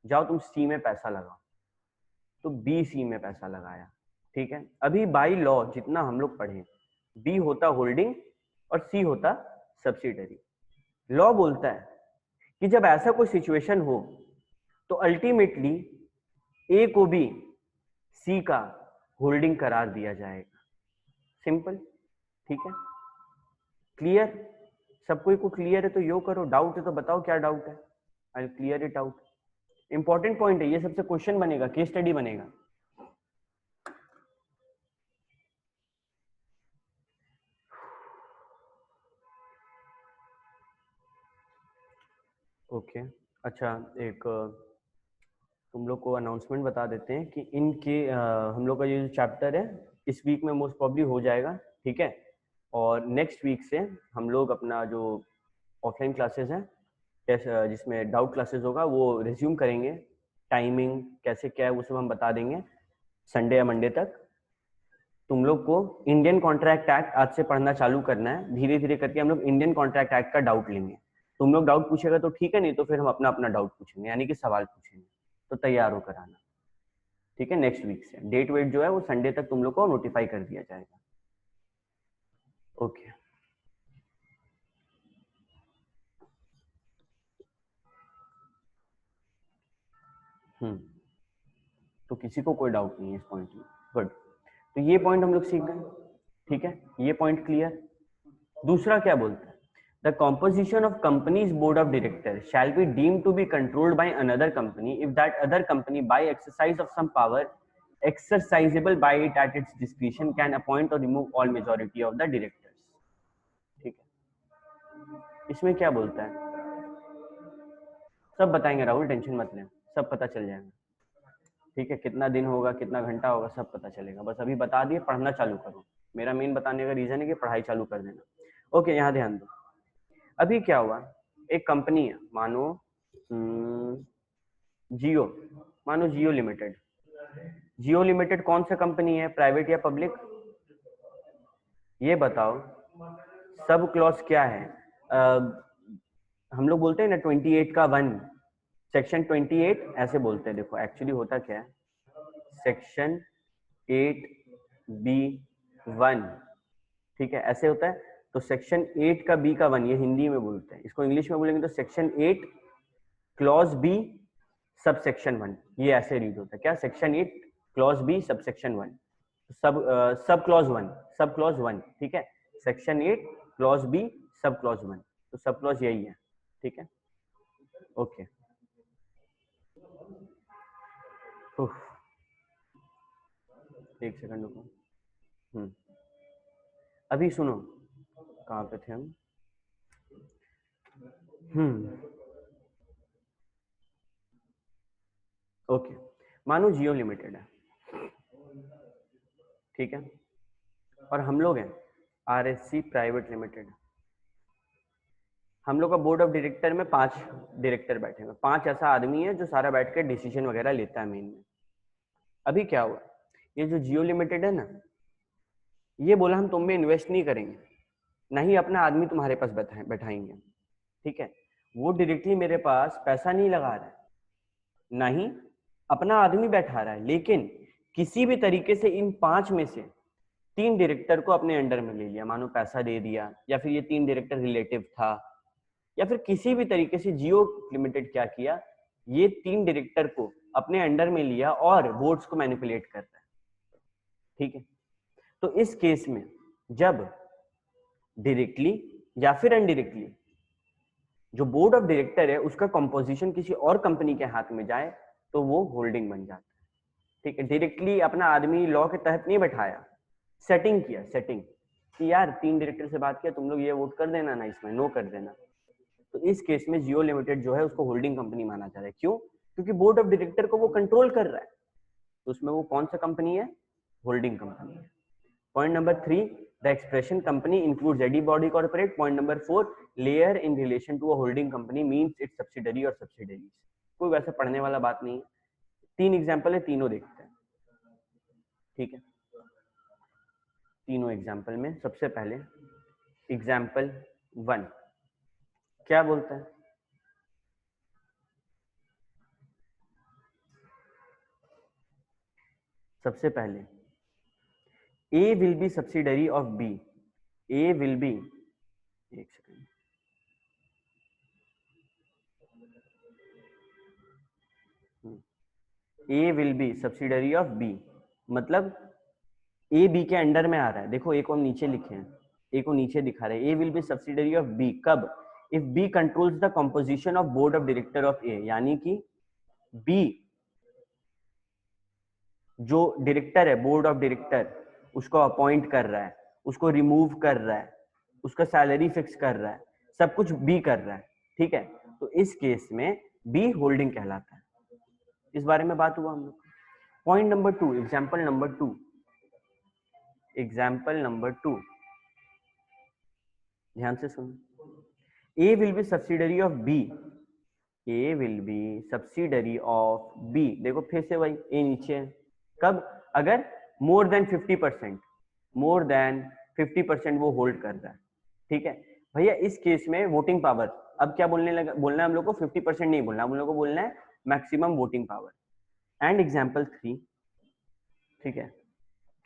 जाओ तुम C में पैसा लगाओ, तो B C में पैसा लगाया, ठीक है। अभी बाई लॉ जितना हम लोग पढ़े, B होता होल्डिंग और C होता सब्सिडरी। लॉ बोलता है कि जब ऐसा कोई सिचुएशन हो तो अल्टीमेटली A को भी C का होल्डिंग करार दिया जाएगा। सिंपल, ठीक है, क्लियर? सब कोई को क्लियर है तो यो करो, डाउट है तो बताओ क्या डाउट है, I will clear it out. Important point है, ये सबसे क्वेश्चन बनेगा, केस स्टडी बनेगा। ओके अच्छा, एक तुम लोग को अनाउंसमेंट बता देते हैं कि इनके हम लोग का ये जो चैप्टर है इस वीक में मोस्ट प्रॉब्ली हो जाएगा, ठीक है। और नेक्स्ट वीक से हम लोग अपना जो ऑफलाइन क्लासेस हैं, जिसमें डाउट क्लासेस होगा, वो रिज्यूम करेंगे। टाइमिंग कैसे क्या है वो सब हम बता देंगे संडे या मंडे तक। तुम लोग को इंडियन कॉन्ट्रैक्ट एक्ट आज से पढ़ना चालू करना है, धीरे धीरे करके हम लोग इंडियन कॉन्ट्रैक्ट एक्ट का डाउट लेंगे। तुम लोग डाउट पूछेगा तो ठीक है, नहीं तो फिर हम अपना अपना डाउट पूछेंगे, यानी कि सवाल पूछेंगे, तो तैयार होकर आना, ठीक है। नेक्स्ट वीक से डेट वेट जो है वो संडे तक तुम लोग को नोटिफाई कर दिया जाएगा। ओके तो किसी को कोई डाउट नहीं है इस पॉइंट में, गुड। तो ये पॉइंट हम लोग सीख गए, ठीक है, ये पॉइंट क्लियर। दूसरा क्या बोलता है, the composition of company's board of director shall be deemed to be controlled by another company if that other company by exercise of some power exercisable by it at its discretion can appoint or remove all majority of the directors, ठीक है। इसमें क्या बोलता है, सब बताएंगे Rahul, tension मत लें, सब पता चल जाएगा, ठीक है। कितना दिन होगा, कितना घंटा होगा, सब पता चलेगा, बस अभी बता दिए, पढ़ना चालू करो। मेरा मेन बताने का रीजन है कि पढ़ाई चालू कर देना। ओके, यहाँ ध्यान दो। अभी क्या हुआ, एक कंपनी है, मानो जियो, मानो जियो लिमिटेड। जियो लिमिटेड कौन सा कंपनी है, प्राइवेट या पब्लिक? ये बताओ। सब क्लॉज क्या है? हम लोग बोलते हैं ना 28 का 1, सेक्शन 28 ऐसे बोलते हैं। देखो एक्चुअली होता क्या है, सेक्शन 8B1, ठीक है, ऐसे होता है। तो सेक्शन 8 का B का 1, ये हिंदी में बोलते हैं, इसको इंग्लिश में बोलेंगे तो section 8 clause B sub section 1, ये ऐसे रीड होता है। क्या? Section 8 clause B sub section 1, sub clause 1, sub clause 1, ठीक है। Section 8 clause B sub clause 1, तो सब क्लॉज यही है, ठीक है। ओके, एक सेकंड रुको। अभी सुनो, कहाँ पे थे हम? ओके, मानो जियो लिमिटेड है, ठीक है, और हम लोग हैं RSC प्राइवेट लिमिटेड। हम लोग का बोर्ड ऑफ डायरेक्टर में 5 डायरेक्टर बैठे हैं, 5 ऐसा आदमी है जो सारा बैठ के डिसीजन वगैरह लेता है मेन में। अभी क्या हुआ, ये जो जियो लिमिटेड है ना, ये बोला हम तुम में इन्वेस्ट नहीं करेंगे, ना ही अपना आदमी तुम्हारे पास बैठाएंगे, ठीक है। वो डायरेक्टली मेरे पास पैसा नहीं लगा रहा है, ना ही अपना आदमी बैठा रहा है, लेकिन किसी भी तरीके से इन 5 में से 3 डायरेक्टर को अपने अंडर में ले लिया, मानो पैसा दे दिया, या फिर ये 3 डायरेक्टर रिलेटिव था, या फिर किसी भी तरीके से जियो लिमिटेड क्या किया, ये 3 डायरेक्टर को अपने अंडर में लिया और वोट्स को मैनिपुलेट कर रहा है, ठीक है। तो इस केस में जब डायरेक्टली या फिर इनडायरेक्टली जो बोर्ड ऑफ डायरेक्टर है उसका कंपोजिशन किसी और कंपनी के हाथ में जाए तो वो होल्डिंग बन जाता है, ठीक है। डायरेक्टली अपना आदमी लॉ के तहत नहीं बैठाया, सेटिंग किया, सेटिंग कि यार 3 डायरेक्टर से बात किया, तुम लोग ये वोट कर देना ना, इसमें नो कर देना। तो इस केस में जियो लिमिटेड जो है उसको होल्डिंग कंपनी माना जा रहा है। क्यों? क्योंकि बोर्ड ऑफ डायरेक्टर को वो कंट्रोल कर रहा है, तो उसमें वो कौन सा कंपनी है? होल्डिंग कंपनी है। Point number 3, the expression company includes any body corporate. Point number 4, layer in relation to a holding company means its subsidiary और सब्सिडरीज। कोई वैसे पढ़ने वाला बात नहीं है। 3 एग्जांपल है, तीनों देखते हैं, ठीक है। तीनों एग्जांपल में सबसे पहले एग्जांपल 1 क्या बोलता है? सबसे पहले A will be subsidiary of B. A will be, एक second, A will be subsidiary of B, मतलब A B के अंडर में आ रहा है। देखो A को हम नीचे लिखे हैं, A को नीचे दिखा रहे हैं। A will be subsidiary of B कब? If B controls the composition of board of director of A, यानी कि B जो डायरेक्टर है, बोर्ड ऑफ डायरेक्टर, उसको अपॉइंट कर रहा है, उसको रिमूव कर रहा है, उसका सैलरी फिक्स कर रहा है, सब कुछ बी कर रहा है, ठीक है। तो इस केस में बी होल्डिंग कहलाता है। इस बारे में बात हुआ हम लोग। Point number 2, example number 2, example number 2 ध्यान से सुनो। A will be subsidiary of B, A will be subsidiary of B. देखो फिर से वही, ए नीचे है। कब? अगर मोर देन 50%, मोर देन 50% वो होल्ड कर रहा है, ठीक है भैया। इस केस में वोटिंग पावर, अब क्या बोलने लगा, बोलना है हम लोग को 50% नहीं बोलना, हम लोग को बोलना है maximum voting power. And example 3, ठीक है,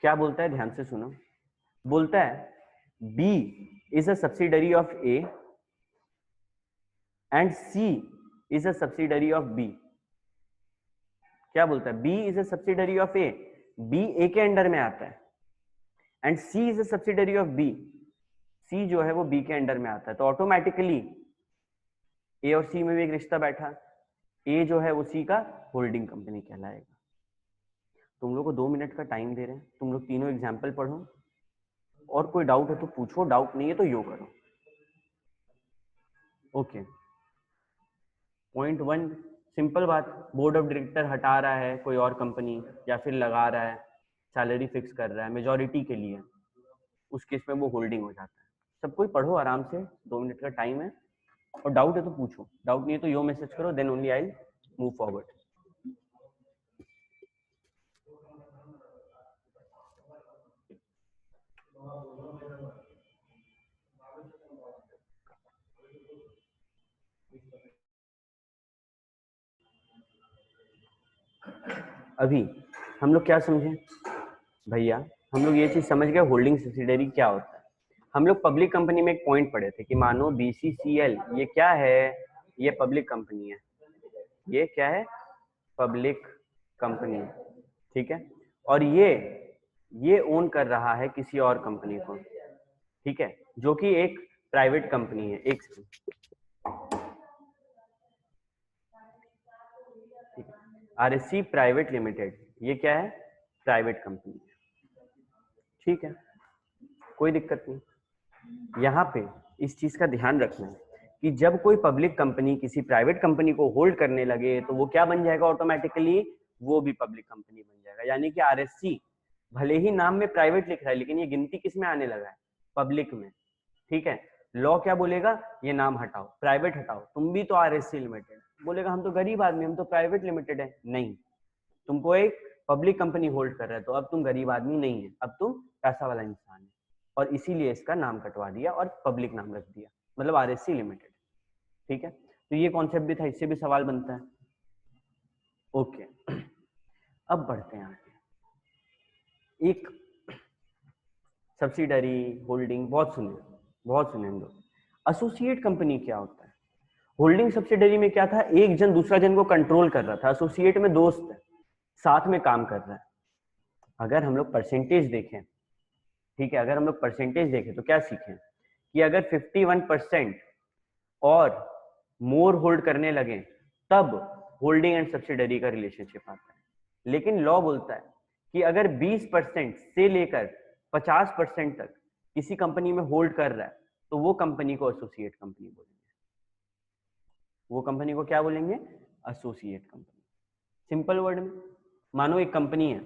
क्या बोलता है? ध्यान से सुनो। बोलता है B is a subsidiary of A and C is a subsidiary of B. क्या बोलता है? B is a subsidiary of A, B A के अंडर में आता है, and C is a subsidiary of B, C जो है वो B के अंडर में आता है। तो ऑटोमेटिकली A और C में भी एक रिश्ता बैठा, A जो है वो C का होल्डिंग कंपनी कहलाएगा। तुम लोग को 2 मिनट का टाइम दे रहे हैं, तुम लोग तीनों एग्जाम्पल पढ़ो, और कोई डाउट है तो पूछो, डाउट नहीं है तो यो करो। ओके, पॉइंट 1 सिंपल बात, बोर्ड ऑफ डायरेक्टर हटा रहा है कोई और कंपनी, या फिर लगा रहा है, सैलरी फिक्स कर रहा है मेजॉरिटी के लिए, उस केस में वो होल्डिंग हो जाता है। सब कोई पढ़ो आराम से, 2 मिनट का टाइम है, और डाउट है तो पूछो, डाउट नहीं है तो यो मैसेज करो, then only I move forward. अभी हम लोग क्या समझे भैया, हम लोग ये चीज समझ गए होल्डिंग सब्सिडरी क्या होता है। हम लोग पब्लिक कंपनी में एक पॉइंट पढ़े थे कि मानो BCCL ये क्या है, ये पब्लिक कंपनी है, ये क्या है, पब्लिक कंपनी, ठीक है, और ये ओन कर रहा है किसी और कंपनी को, ठीक है, जो कि एक प्राइवेट कंपनी है। एक RSC प्राइवेट लिमिटेड, ये क्या है, प्राइवेट कंपनी, ठीक है, कोई दिक्कत नहीं। यहाँ पे इस चीज का ध्यान रखना है कि जब कोई पब्लिक कंपनी किसी प्राइवेट कंपनी को होल्ड करने लगे तो वो क्या बन जाएगा ऑटोमेटिकली, वो भी पब्लिक कंपनी बन जाएगा। यानी कि RSC भले ही नाम में प्राइवेट लिख रहा है, लेकिन ये गिनती किस में आने लगा है, पब्लिक में, ठीक है। लॉ क्या बोलेगा, ये नाम हटाओ, प्राइवेट हटाओ, तुम भी तो RSC लिमिटेड, बोलेगा हम तो गरीब आदमी, हम तो प्राइवेट लिमिटेड है, नहीं, तुमको एक पब्लिक कंपनी होल्ड कर रहा है, तो अब तुम गरीब आदमी नहीं है, अब तुम पैसा वाला इंसान है, और इसीलिए इसका नाम कटवा दिया और पब्लिक नाम रख दिया, मतलब RSC लिमिटेड, ठीक है। तो ये कॉन्सेप्ट भी था, इससे भी सवाल बनता है। ओके, अब बढ़ते हैं आगे। एक सब्सिडरी होल्डिंग बहुत सुने हम लोग। एसोसिएट कंपनी क्या होता है? होल्डिंग सब्सिडरी में क्या था, एक जन दूसरा जन को कंट्रोल कर रहा था, एसोसिएट में दोस्त है, साथ में काम कर रहा है। अगर हम लोग परसेंटेज देखें, ठीक है, अगर हम लोग परसेंटेज देखें तो क्या सीखें कि अगर 51% और मोर होल्ड करने लगे तब होल्डिंग एंड सब्सिडरी का रिलेशनशिप आता है। लेकिन लॉ बोलता है कि अगर 20% से लेकर 50% तक किसी कंपनी में होल्ड कर रहा है तो वो कंपनी को एसोसिएट कंपनी बोलेंगे। वो कंपनी को क्या बोलेंगे, एसोसिएट कंपनी। सिंपल वर्ड में, मानो एक कंपनी है,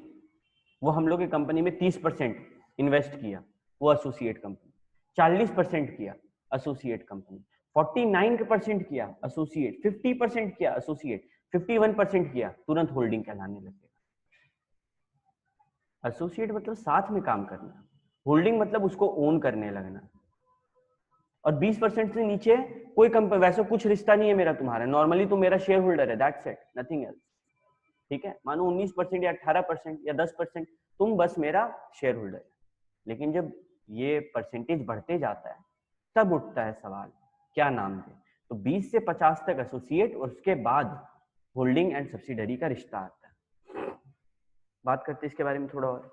वो हम लोग की कंपनी में 30% इन्वेस्ट किया, वो एसोसिएट कंपनी, 40% किया एसोसिएट कंपनी, 49% किया एसोसिएट, 50% किया एसोसिएट, 51% किया, तुरंत होल्डिंग कहलाने लगेगा। एसोसिएट मतलब साथ में काम करना, होल्डिंग मतलब उसको ओन करने लगना। और 20% से नीचे कोई कंपनी, वैसे कुछ रिश्ता नहीं है मेरा तुम्हारा, नॉर्मली तुम मेरा शेयर होल्डर है, दैट्स इट, नथिंग एल्स, ठीक है। मानो 19% या 18% या 10% तुम बस मेरा शेयर होल्डर है। लेकिन जब ये परसेंटेज बढ़ते जाता है तब उठता है सवाल, क्या नाम दे। तो 20 से 50 तक एसोसिएट, और उसके बाद होल्डिंग एंड सब्सिडरी का रिश्ता आता है। बात करते हैं इसके बारे में थोड़ा और।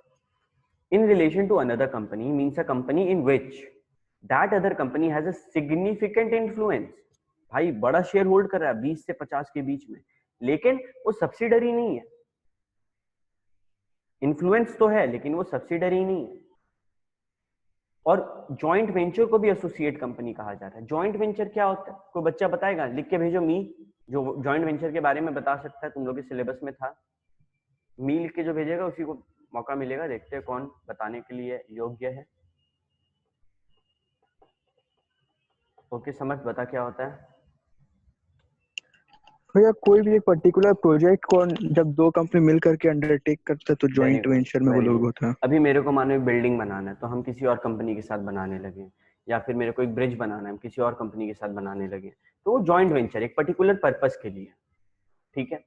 In relation to another company means a company in which that other company has a significant influence. भाई बड़ा शेयर होल्ड कर रहा है 20 से 50 के बीच में, लेकिन वो सब्सिडरी नहीं है। इन्फ्लुएंस तो है लेकिन वो सब्सिडरी नहीं है। और जॉइंट वेंचर को भी एसोसिएट कंपनी कहा जाता है। जॉइंट वेंचर क्या होता है, कोई बच्चा बताएगा, लिख के भेजो मी, जो जॉइंट वेंचर के बारे में बता सकता है, तुम लोग के सिलेबस में था। मी लिख के जो भेजेगा उसी को मौका मिलेगा, देखते हैं कौन बताने के लिए योग्य है। ओके समझ, बता क्या होता है। भैया कोई भी एक पर्टिकुलर प्रोजेक्ट को जब दो कंपनी मिल करके अंडरटेक करते हैं तो जॉइंट वेंचर में वो लोग होता है। अभी मेरे को मानो एक बिल्डिंग बनाना है तो हम किसी और कंपनी के साथ बनाने लगे, या फिर मेरे को एक ब्रिज बनाना है हम किसी और कंपनी के साथ बनाने लगे, तो वो जॉइंट वेंचर एक पर्टिकुलर पर्पस के लिए, ठीक है।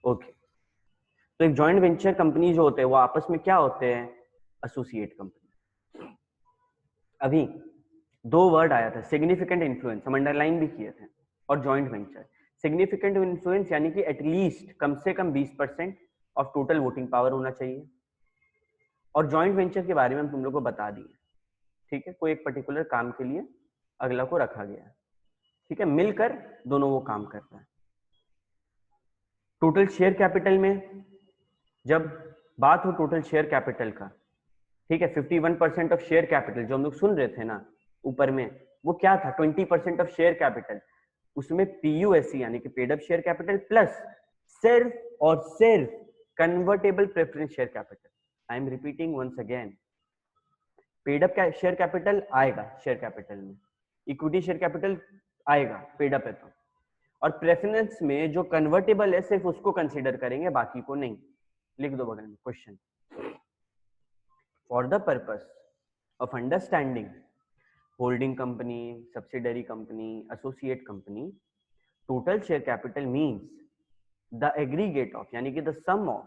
ओके, तो एक जॉइंट वेंचर कंपनी जो होते हैं वो आपस में क्या होते हैं, एसोसिएट कंपनी। अभी दो वर्ड आया था, सिग्निफिकेंट इन्फ्लुएंस, हम अंडरलाइन भी किए थे, और जॉइंट वेंचर। सिग्निफिकेंट इन्फ्लुएंस यानी कि एटलीस्ट कम से कम 20% ऑफ टोटल वोटिंग पावर होना चाहिए। और जॉइंट वेंचर के बारे में हम तुम लोग को बता दिए, ठीक है। कोई एक पर्टिकुलर काम के लिए अगला को रखा गया है, ठीक है, मिलकर दोनों वो काम करता है। टोटल शेयर कैपिटल में जब बात हो टोटल शेयर कैपिटल का, ठीक है, 51% ऑफ शेयर कैपिटल जो हम लोग सुन रहे थे ना ऊपर में, वो क्या था, 20% ऑफ शेयर कैपिटल, उसमें PUSC यानी कि paid up share capital plus सिर्फ और सिर्फ convertible preference share capital. I am repeating once again, paid up share capital आएगा शेयर कैपिटल में, इक्विटी शेयर कैपिटल आएगा पेड अप है तो, और प्रेफरेंस में जो कन्वर्टेबल है सिर्फ उसको कंसीडर करेंगे, बाकी को नहीं। लिख दो बगल में question. For the purpose of understanding holding company, subsidiary company, associate company, total share capital means the aggregate of, यानी कि the sum of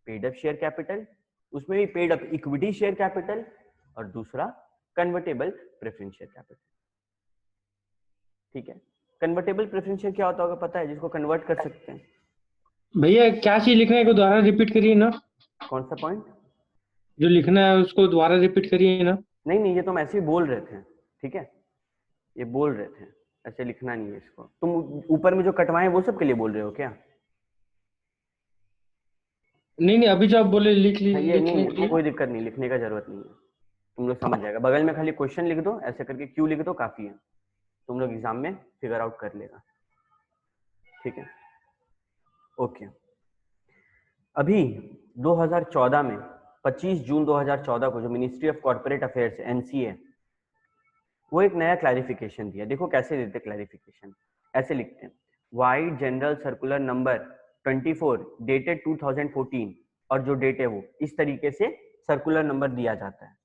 paid up share capital, उसमें भी paid up equity share capital, और दूसरा convertible preference share capital. ठीक है, convertible preference share क्या होता होगा पता है, जिसको कन्वर्ट कर सकते हैं। भैया क्या चीज लिखना है, को दोबारा रिपीट करिए ना। कौन सा पॉइंट? जो लिखना है उसको दोबारा रिपीट करिए ना। नहीं नहीं, ये तो हम ऐसे ही बोल रहे थे, ठीक है, ये बोल रहे थे, ऐसे लिखना नहीं है इसको। तुम ऊपर में जो कटवाए वो सब के लिए बोल रहे हो क्या? नहीं अभी जो आप बोले लिख ये नहीं, लीजिए। कोई दिक्कत नहीं, लिखने का जरूरत नहीं है, तुम लोग समझ जाएगा। बगल में खाली क्वेश्चन लिख दो, ऐसे करके क्यों लिख दो, काफी है, तुम लोग एग्जाम में फिगर आउट कर लेगा। ठीक है, ओके। अभी 2014 में 25 जून 2014 को जो ministry of corporate affairs NCA, वो एक नया क्लैरिफिकेशन दिया। देखो कैसे देते क्लैरिफिकेशन, ऐसे लिखते हैं, wide general circular number 24 dated 2014, और जो डेट है वो इस तरीके से सर्कुलर नंबर दिया जाता है।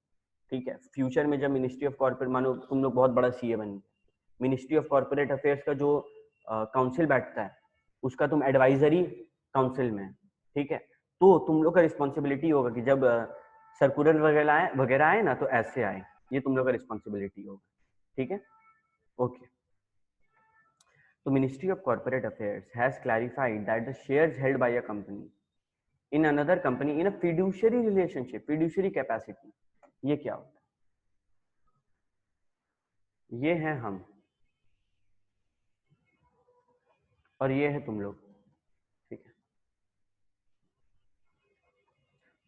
ठीक है, फ्यूचर में जब मिनिस्ट्री ऑफ कॉर्पोरेट, मानो तुम लोग बहुत बड़ा सीए बन गए, मिनिस्ट्री ऑफ कॉर्पोरेट अफेयर्स का जो काउंसिल बैठता है उसका तुम एडवाइजरी काउंसिल में, ठीक है, तो तुम लोग का रिस्पॉन्सिबिलिटी होगा कि जब सर्कुलर वगैरह आए ना तो ऐसे आए, ये तुम लोग का रिस्पॉन्सिबिलिटी होगा। ठीक है, ओके। तो ministry of corporate affairs has clarified that the shares held by a company in another company in a fiduciary relationship, fiduciary capacity, ये क्या होता है? ये है हम और ये है तुम लोग। ठीक है,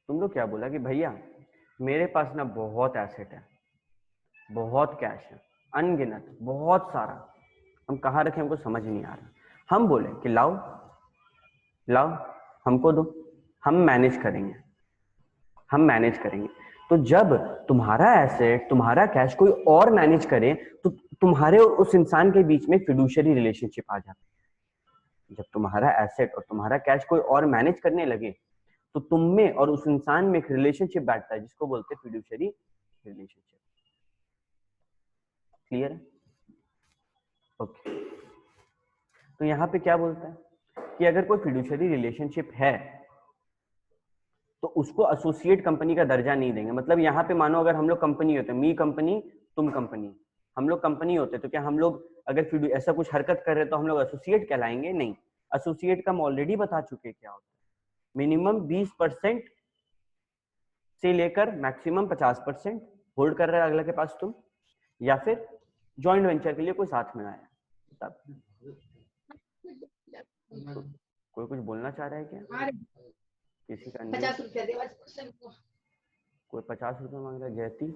तुम लोग क्या बोला कि भैया मेरे पास ना बहुत एसेट है, बहुत कैश है, अनगिनत, बहुत सारा, हम कहाँ रखें हमको समझ नहीं आ रहा। हम बोले कि लाओ लाओ हमको दो, हम मैनेज करेंगे, हम मैनेज करेंगे। तो जब तुम्हारा एसेट, तुम्हारा कैश कोई और मैनेज करे तो तुम्हारे और उस इंसान के बीच में फिड्यूशियरी रिलेशनशिप आ जाता है। जब तुम्हारा एसेट और तुम्हारा कैश कोई और मैनेज करने लगे तो तुम में और उस इंसान में एक रिलेशनशिप बैठता है जिसको बोलते हैं फिड्यूशियरी रिलेशनशिप। क्लियर है? ओके। तो यहाँ पे क्या बोलता है कि अगर कोई फिड्यूशियरी रिलेशनशिप है तो उसको एसोसिएट कंपनी का दर्जा नहीं देंगे। मतलब यहाँ पे मानो अगर हम लोग कंपनी होते, मी कंपनी तुम कंपनी, हम लोग कंपनी होते, तो क्या हम लोग अगर ऐसा कुछ हरकत कर रहे तो हम लोग एसोसिएट कहलाएंगे? नहीं। एसोसिएट का हम ऑलरेडी बता चुके क्या होता है, मिनिमम 20% से लेकर मैक्सिमम 50% होल्ड कर रहा है अगला के पास तुम, या फिर जॉइंट वेंचर के लिए कोई साथ में आया तब। कोई कुछ बोलना चाह रहा है क्या? किसी का 50 रुपया दे, कोई 50 रुपया मांग रहा है? जयती,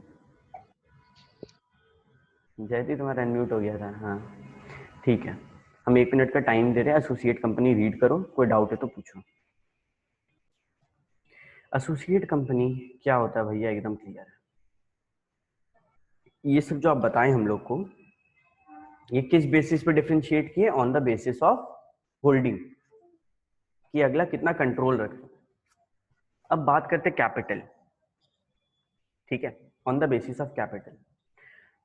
जयती तुम्हारा अनम्यूट हो गया था। हाँ ठीक है, हम 1 मिनट का टाइम दे रहे हैं। एसोसिएट कंपनी रीड करो, कोई डाउट है तो पूछो। एसोसिएट कंपनी क्या होता है भैया, एकदम क्लियर है। ये सब जो आप बताएं हम लोग को, ये किस बेसिस पे डिफरेंशिएट किए? On the basis of holding, कि अगला कितना कंट्रोल रखे। अब बात करते कैपिटल, ठीक है, on the basis of capital.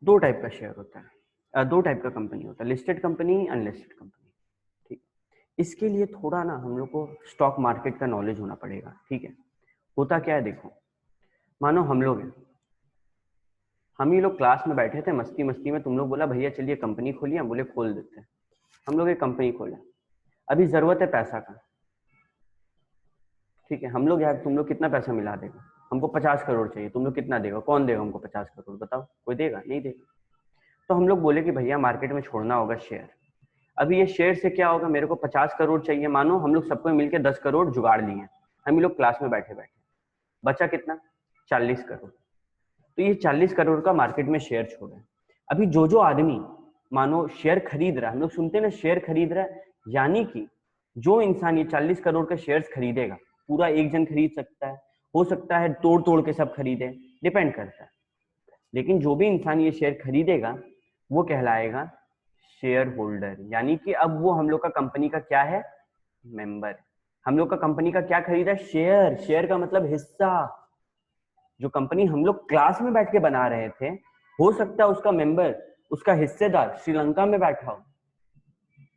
2 type का शेयर होता है, 2 टाइप का कंपनी होता है, लिस्टेड कंपनी, अनलिस्टेड कंपनी। ठीक, इसके लिए थोड़ा ना हम लोग को स्टॉक मार्केट का नॉलेज होना पड़ेगा। ठीक है, होता क्या है देखो, मानो हम लोग हैं, हम ही लोग क्लास में बैठे थे, मस्ती मस्ती में तुम लोग बोला भैया चलिए कंपनी खोलिए, हम बोले खोल देते हैं। हम लोग एक कंपनी खोला, अभी जरूरत है पैसा का, ठीक है, हम लोग यार तुम लोग कितना पैसा मिला देगा? हमको 50 करोड़ चाहिए, तुम लोग कितना देगा? कौन देगा हमको 50 करोड़? बताओ, कोई देगा? नहीं देगा। तो हम लोग बोले कि भैया मार्केट में छोड़ना होगा शेयर। अभी ये शेयर से क्या होगा, मेरे को 50 करोड़ चाहिए, मानो हम लोग सबको मिलकर 10 करोड़ जुगाड़ लिए, हम ही लोग क्लास में बैठे बैठे, बचा कितना? 40 करोड़। तो ये 40 करोड़ का मार्केट में शेयर छोड़े। अभी जो आदमी मानो शेयर खरीद रहा है, हम लोग सुनते हैं ना शेयर खरीद रहा है, यानी कि जो इंसान ये 40 करोड़ का शेयर्स खरीदेगा, पूरा एक जन खरीद सकता है, हो सकता है तोड़ तोड़ के सब खरीदे, डिपेंड करता है। लेकिन जो भी इंसान ये शेयर खरीदेगा वो कहलाएगा शेयर होल्डर, यानी कि अब वो हम लोग का कंपनी का क्या है, मेंबर। हम लोग का कंपनी का क्या खरीदा, शेयर। शेयर का मतलब हिस्सा। जो कंपनी हम लोग क्लास में बैठ के बना रहे थे, हो सकता है उसका मेंबर, उसका हिस्सेदार श्रीलंका में बैठा हो,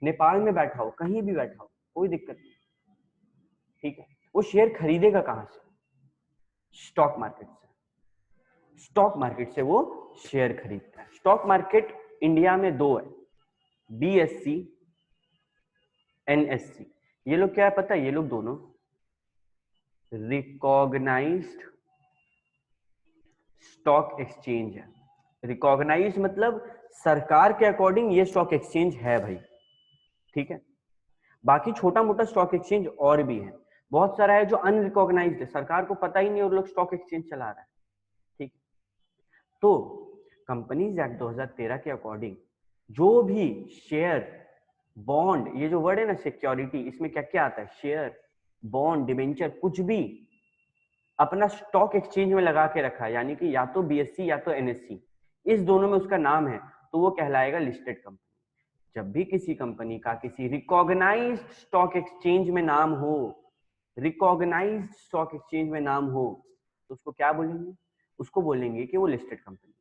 नेपाल में बैठा हो, कहीं भी बैठा हो, कोई दिक्कत नहीं, ठीक है। वो शेयर खरीदेगा कहां से, स्टॉक मार्केट से। स्टॉक मार्केट से वो शेयर खरीदता है। स्टॉक मार्केट इंडिया में दो है, बीएससी, एनएससी। ये लोग क्या है पता है, ये लोग दोनों रिकॉग्नाइज्ड स्टॉक एक्सचेंज है। रिकॉग्नाइज मतलब सरकार के अकॉर्डिंग ये स्टॉक एक्सचेंज है भाई, ठीक है। बाकी छोटा मोटा स्टॉक एक्सचेंज और भी है, बहुत सारा है जो अनरिकॉग्नाइज्ड है, सरकार को पता ही नहीं और लोग स्टॉक एक्सचेंज चला रहा है, ठीक। तो कंपनीज एक्ट 2013 के अकॉर्डिंग जो भी शेयर, बॉन्ड, ये जो वर्ड है ना सिक्योरिटी, इसमें क्या क्या आता है, शेयर, बॉन्ड, डिबेंचर, कुछ भी अपना स्टॉक एक्सचेंज में लगा के रखा है, यानी कि या तो बीएससी या तो एनएससी, इस दोनों में उसका नाम है, तो वो कहलाएगा लिस्टेड कंपनी। जब भी किसी कंपनी का किसी रिकॉग्नाइज्ड स्टॉक एक्सचेंज में नाम हो, रिकॉग्नाइज्ड स्टॉक एक्सचेंज में नाम हो, तो उसको क्या बोलेंगे, उसको बोलेंगे कि वो लिस्टेड कंपनी है।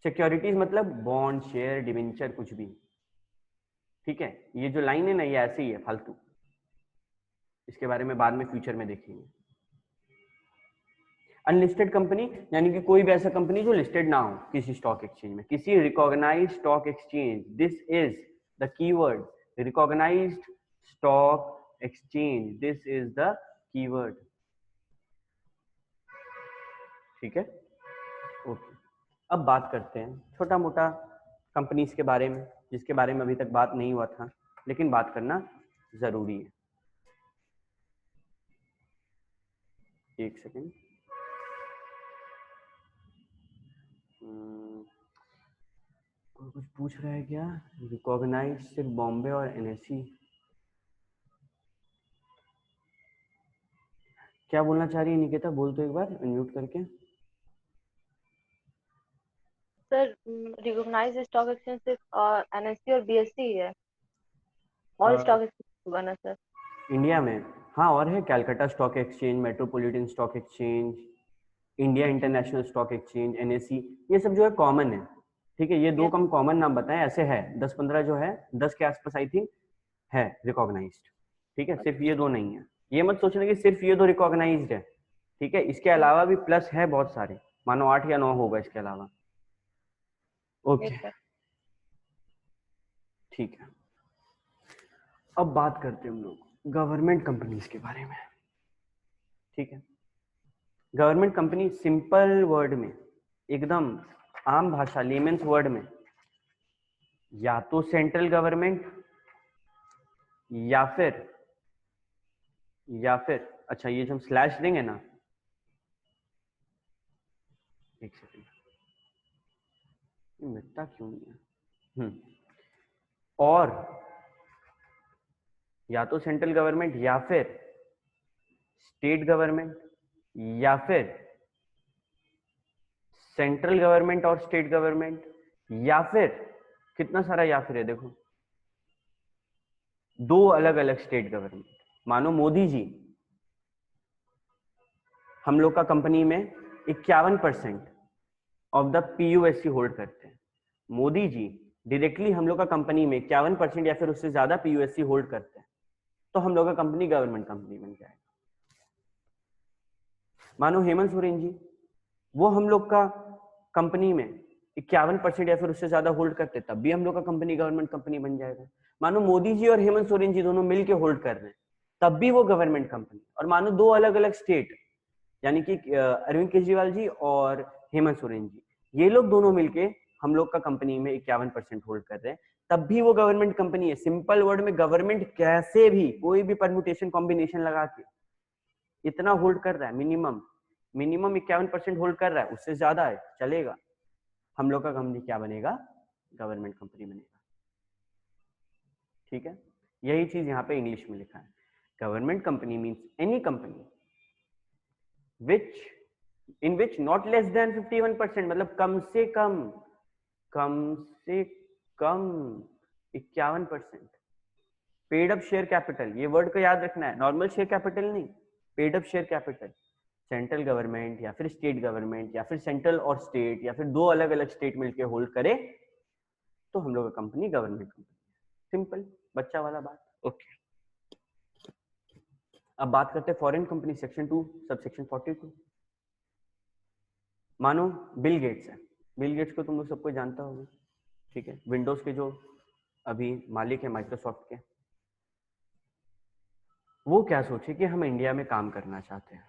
सिक्योरिटीज मतलब बॉन्ड, शेयर, डिबेंचर, कुछ भी, ठीक है। ये जो लाइन है ना, ये ऐसे ही है, फालतू। इसके बारे में बाद में फ्यूचर में देखेंगे। अनलिस्टेड कंपनी यानी कि कोई भी ऐसा कंपनी जो लिस्टेड ना हो किसी स्टॉक एक्सचेंज में, किसी recognised stock exchange. This is the keyword, recognised stock exchange, this is the keyword, ठीक है, ओके। अब बात करते हैं छोटा मोटा कंपनीज के बारे में, जिसके बारे में अभी तक बात नहीं हुआ था, लेकिन बात करना जरूरी है। एक सेकेंड, कुछ पूछ रहा है क्या, रिकॉग्नाइज सिर्फ बॉम्बे और एनएससी, क्या बोलना चाह रही है निकिता, बोल तो एक बार अनम्यूट करके। सर रिकॉग्नाइज स्टॉक एक्सचेंज सिर्फ एनएससी और बीएससी ही है, और स्टॉक एक्सचेंज होगा ना सर इंडिया में? हाँ, और है Calcutta stock exchange, metropolitan stock exchange, India international stock exchange, NSC, ये सब जो है कॉमन है, ठीक है। ये दो कम कॉमन नाम बताएं, ऐसे है 10-15 जो है, 10 के आसपास आई थिंक है रिकॉग्नाइज्ड, ठीक है। सिर्फ ये दो नहीं है, ये मत सोचना कि सिर्फ ये दो रिकॉग्नाइज्ड है, ठीक है। इसके अलावा भी प्लस है बहुत सारे, मानो 8 या 9 होगा इसके अलावा, ओके, ठीक है। अब बात करते हैं हम लोग गवर्नमेंट कंपनीज के बारे में, ठीक है। गवर्नमेंट कंपनी सिंपल वर्ड में, एकदम आम भाषा, लेमेन्स वर्ड में, या तो सेंट्रल गवर्नमेंट या फिर अच्छा, ये जो हम स्लैश देंगे ना, एक सेकेंड, मिटता क्यों नहीं है, और या तो सेंट्रल गवर्नमेंट या फिर स्टेट गवर्नमेंट, या फिर सेंट्रल गवर्नमेंट और स्टेट गवर्नमेंट, या फिर कितना सारा या फिर है देखो, दो अलग अलग स्टेट गवर्नमेंट। मानो मोदी जी हम लोग का कंपनी में 51% ऑफ द पीयूएससी होल्ड करते हैं। मोदी जी डायरेक्टली हम लोग का कंपनी में 51% या फिर उससे ज्यादा पीयूएससी होल्ड करते हैं, तो हम लोग का कंपनी गवर्नमेंट कंपनी बन जाएगा। मानो हेमंत सोरेन जी, वो हम लोग का कंपनी में 51% या फिर उससे ज्यादा होल्ड करते, तब भी हम लोग का कंपनी गवर्नमेंट कंपनी बन जाएगा। मानो मोदी जी और हेमंत सोरेन जी दोनों मिलके होल्ड कर रहे हैं, तब भी वो गवर्नमेंट कंपनी। और मानो दो अलग अलग स्टेट, यानी कि अरविंद केजरीवाल जी और हेमंत सोरेन जी, ये लोग दोनों मिलके हम लोग का कंपनी में 51% होल्ड कर रहे हैं, तब भी वो गवर्नमेंट कंपनी है। सिंपल वर्ड में गवर्नमेंट कैसे भी कोई भी परम्यूटेशन कॉम्बिनेशन लगा के इतना होल्ड कर रहा है, मिनिमम 51% होल्ड कर रहा है, उससे ज्यादा है चलेगा, हम लोग का कंपनी क्या बनेगा, गवर्नमेंट कंपनी बनेगा, ठीक है। यही चीज यहाँ पे इंग्लिश में लिखा है। Government company means any company which in which not less than 51%, मतलब कम से कम 51%। पेड अप शेयर कैपिटल, ये वर्ड को याद रखना है, नॉर्मल शेयर कैपिटल नहीं, paid up share capital. Central government या फिर स्टेट गवर्नमेंट या फिर सेंट्रल और स्टेट या फिर दो अलग अलग स्टेट मिलके होल्ड करे तो हम लोग का कंपनी गवर्नमेंट कंपनी है। सिंपल बच्चा वाला बात। ओके, अब बात करते हैं फॉरेन कंपनी, सेक्शन 2 सबसेक्शन 42। मानो बिल गेट्स है, बिल गेट्स को तुम लोग सबको जानता होगा, ठीक है, विंडोज के जो अभी मालिक है माइक्रोसॉफ्ट के। वो क्या सोचे कि हम इंडिया में काम करना चाहते हैं।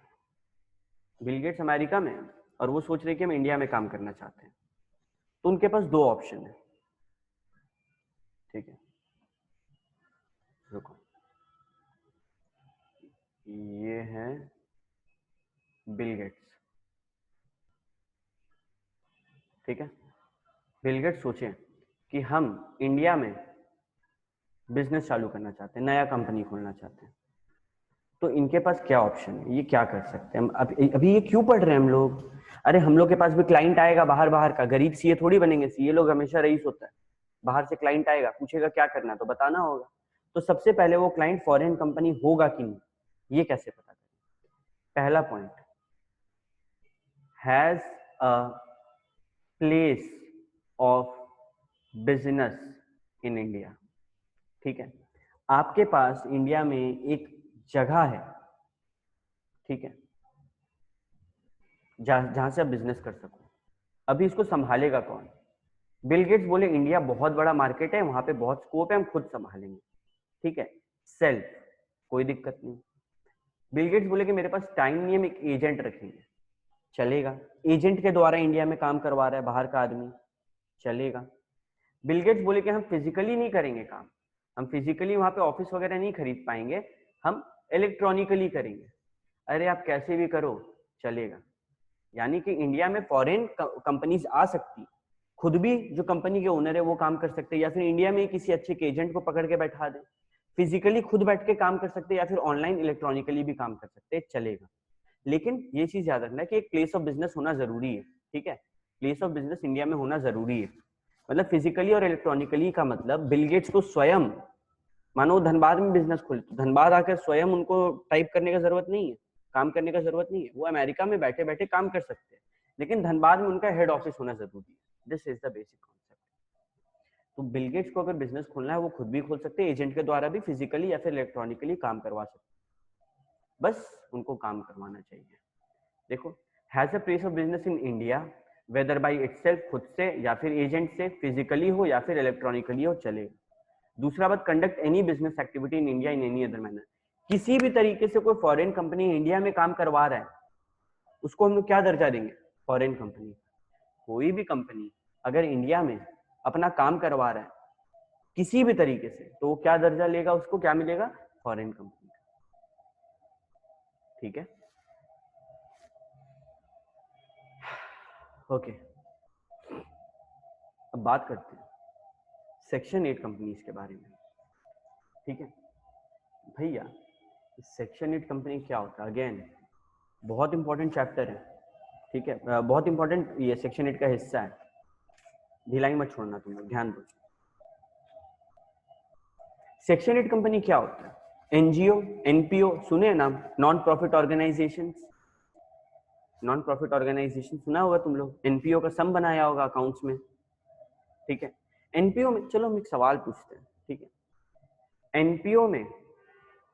बिल गेट्स अमेरिका में है और वो सोच रहे कि हम इंडिया में काम करना चाहते हैं। तो उनके पास दो ऑप्शन है, ठीक है, रुको, ये है बिल गेट्स, ठीक है। बिल गेट्स सोचे कि हम इंडिया में बिजनेस चालू करना चाहते हैं, नया कंपनी खोलना चाहते हैं। तो इनके पास क्या ऑप्शन है, ये क्या कर सकते हैं। अभी ये क्यों पढ़ रहे हैं हम लोग, अरे हम लोग के पास भी क्लाइंट आएगा बाहर का, गरीब सीए थोड़ी बनेंगे, सीए लोग हमेशा रईस होता है। बाहर से क्लाइंट आएगा, पूछेगा क्या करना, तो बताना होगा। तो सबसे पहले वो क्लाइंट फॉरेन कंपनी होगा कि नहीं, ये कैसे पता करें। पहला point, has a place of business in India, ठीक है। आपके पास इंडिया में एक जगह है, ठीक है, जहां से आप बिजनेस कर सको। अभी इसको संभालेगा कौन। बिल गेट्स बोले इंडिया बहुत बड़ा मार्केट है, वहां पे बहुत स्कोप है, हम खुद संभालेंगे, ठीक है, सेल्फ, कोई दिक्कत नहीं। बिल गेट्स बोले कि मेरे पास टाइम नहीं है, हम एक एजेंट रखेंगे, चलेगा। एजेंट के द्वारा इंडिया में काम करवा रहा है बाहर का आदमी, चलेगा। बिल गेट्स बोले कि हम फिजिकली नहीं करेंगे काम, हम फिजिकली वहां पे ऑफिस वगैरह नहीं खरीद पाएंगे, हम इलेक्ट्रॉनिकली करेंगे। अरे आप कैसे भी करो, चलेगा। यानी कि इंडिया में फॉरेन कंपनीज आ सकती, खुद भी जो कंपनी के ओनर है वो काम कर सकते हैं, या फिर इंडिया में किसी अच्छे के एजेंट को पकड़ के बैठा दे, फिजिकली खुद बैठ के काम कर सकते हैं, या फिर ऑनलाइन इलेक्ट्रॉनिकली भी काम कर सकते हैं, चलेगा। लेकिन ये चीज याद रखना है कि एक प्लेस ऑफ बिजनेस होना जरूरी है, ठीक है, प्लेस ऑफ बिजनेस इंडिया में होना जरूरी है। मतलब फिजिकली और इलेक्ट्रॉनिकली का मतलब बिल गेट्स को स्वयं, मानो धनबाद में बिजनेस खोले तो धनबाद आकर स्वयं उनको टाइप करने का जरूरत नहीं है, काम करने का जरूरत नहीं है, वो अमेरिका में बैठे बैठे काम कर सकते हैं, लेकिन धनबाद में उनका हेड ऑफिस होना जरूरी है। This is the basic concept. तो बिल गेट्स को अगर बिजनेस खोलना है वो खुद भी खोल सकते हैं, एजेंट के द्वारा भी फिजिकली या फिर इलेक्ट्रॉनिकली काम करवा सकते हैं, बस उनको काम करवाना चाहिए। देखो, has a place of business in India whether by itself, खुद से या फिर एजेंट से, फिजिकली हो या फिर इलेक्ट्रॉनिकली हो, चलेगा। दूसरा बात, conduct any business activity in India in any other manner, किसी भी तरीके से कोई फॉरेन कंपनी इंडिया में काम करवा रहा है उसको हम लोग क्या दर्जा देंगे, फॉरेन कंपनी। कोई भी कंपनी अगर इंडिया में अपना काम करवा रहा है किसी भी तरीके से, तो वो क्या दर्जा लेगा, उसको क्या मिलेगा, फॉरेन कंपनी, ठीक है। ओके, अब बात करते हैं सेक्शन 8 कंपनीज के बारे में, ठीक है। भैया सेक्शन 8 कंपनी क्या होता है, अगेन बहुत इंपॉर्टेंट चैप्टर है, ठीक है, बहुत इंपॉर्टेंट ये सेक्शन 8 का हिस्सा है, ढिलाई मत छोड़ना तुम लोग, ध्यान दो। सेक्शन 8 कंपनी क्या होता है, एनजीओ, एनपीओ सुने नाम, non profit organisation, non profit organisation सुना होगा तुम लोग, एनपीओ का सम बनाया होगा अकाउंट्स में, ठीक है। एनपीओ में चलो हम एक सवाल पूछते हैं, ठीक है, एनपीओ में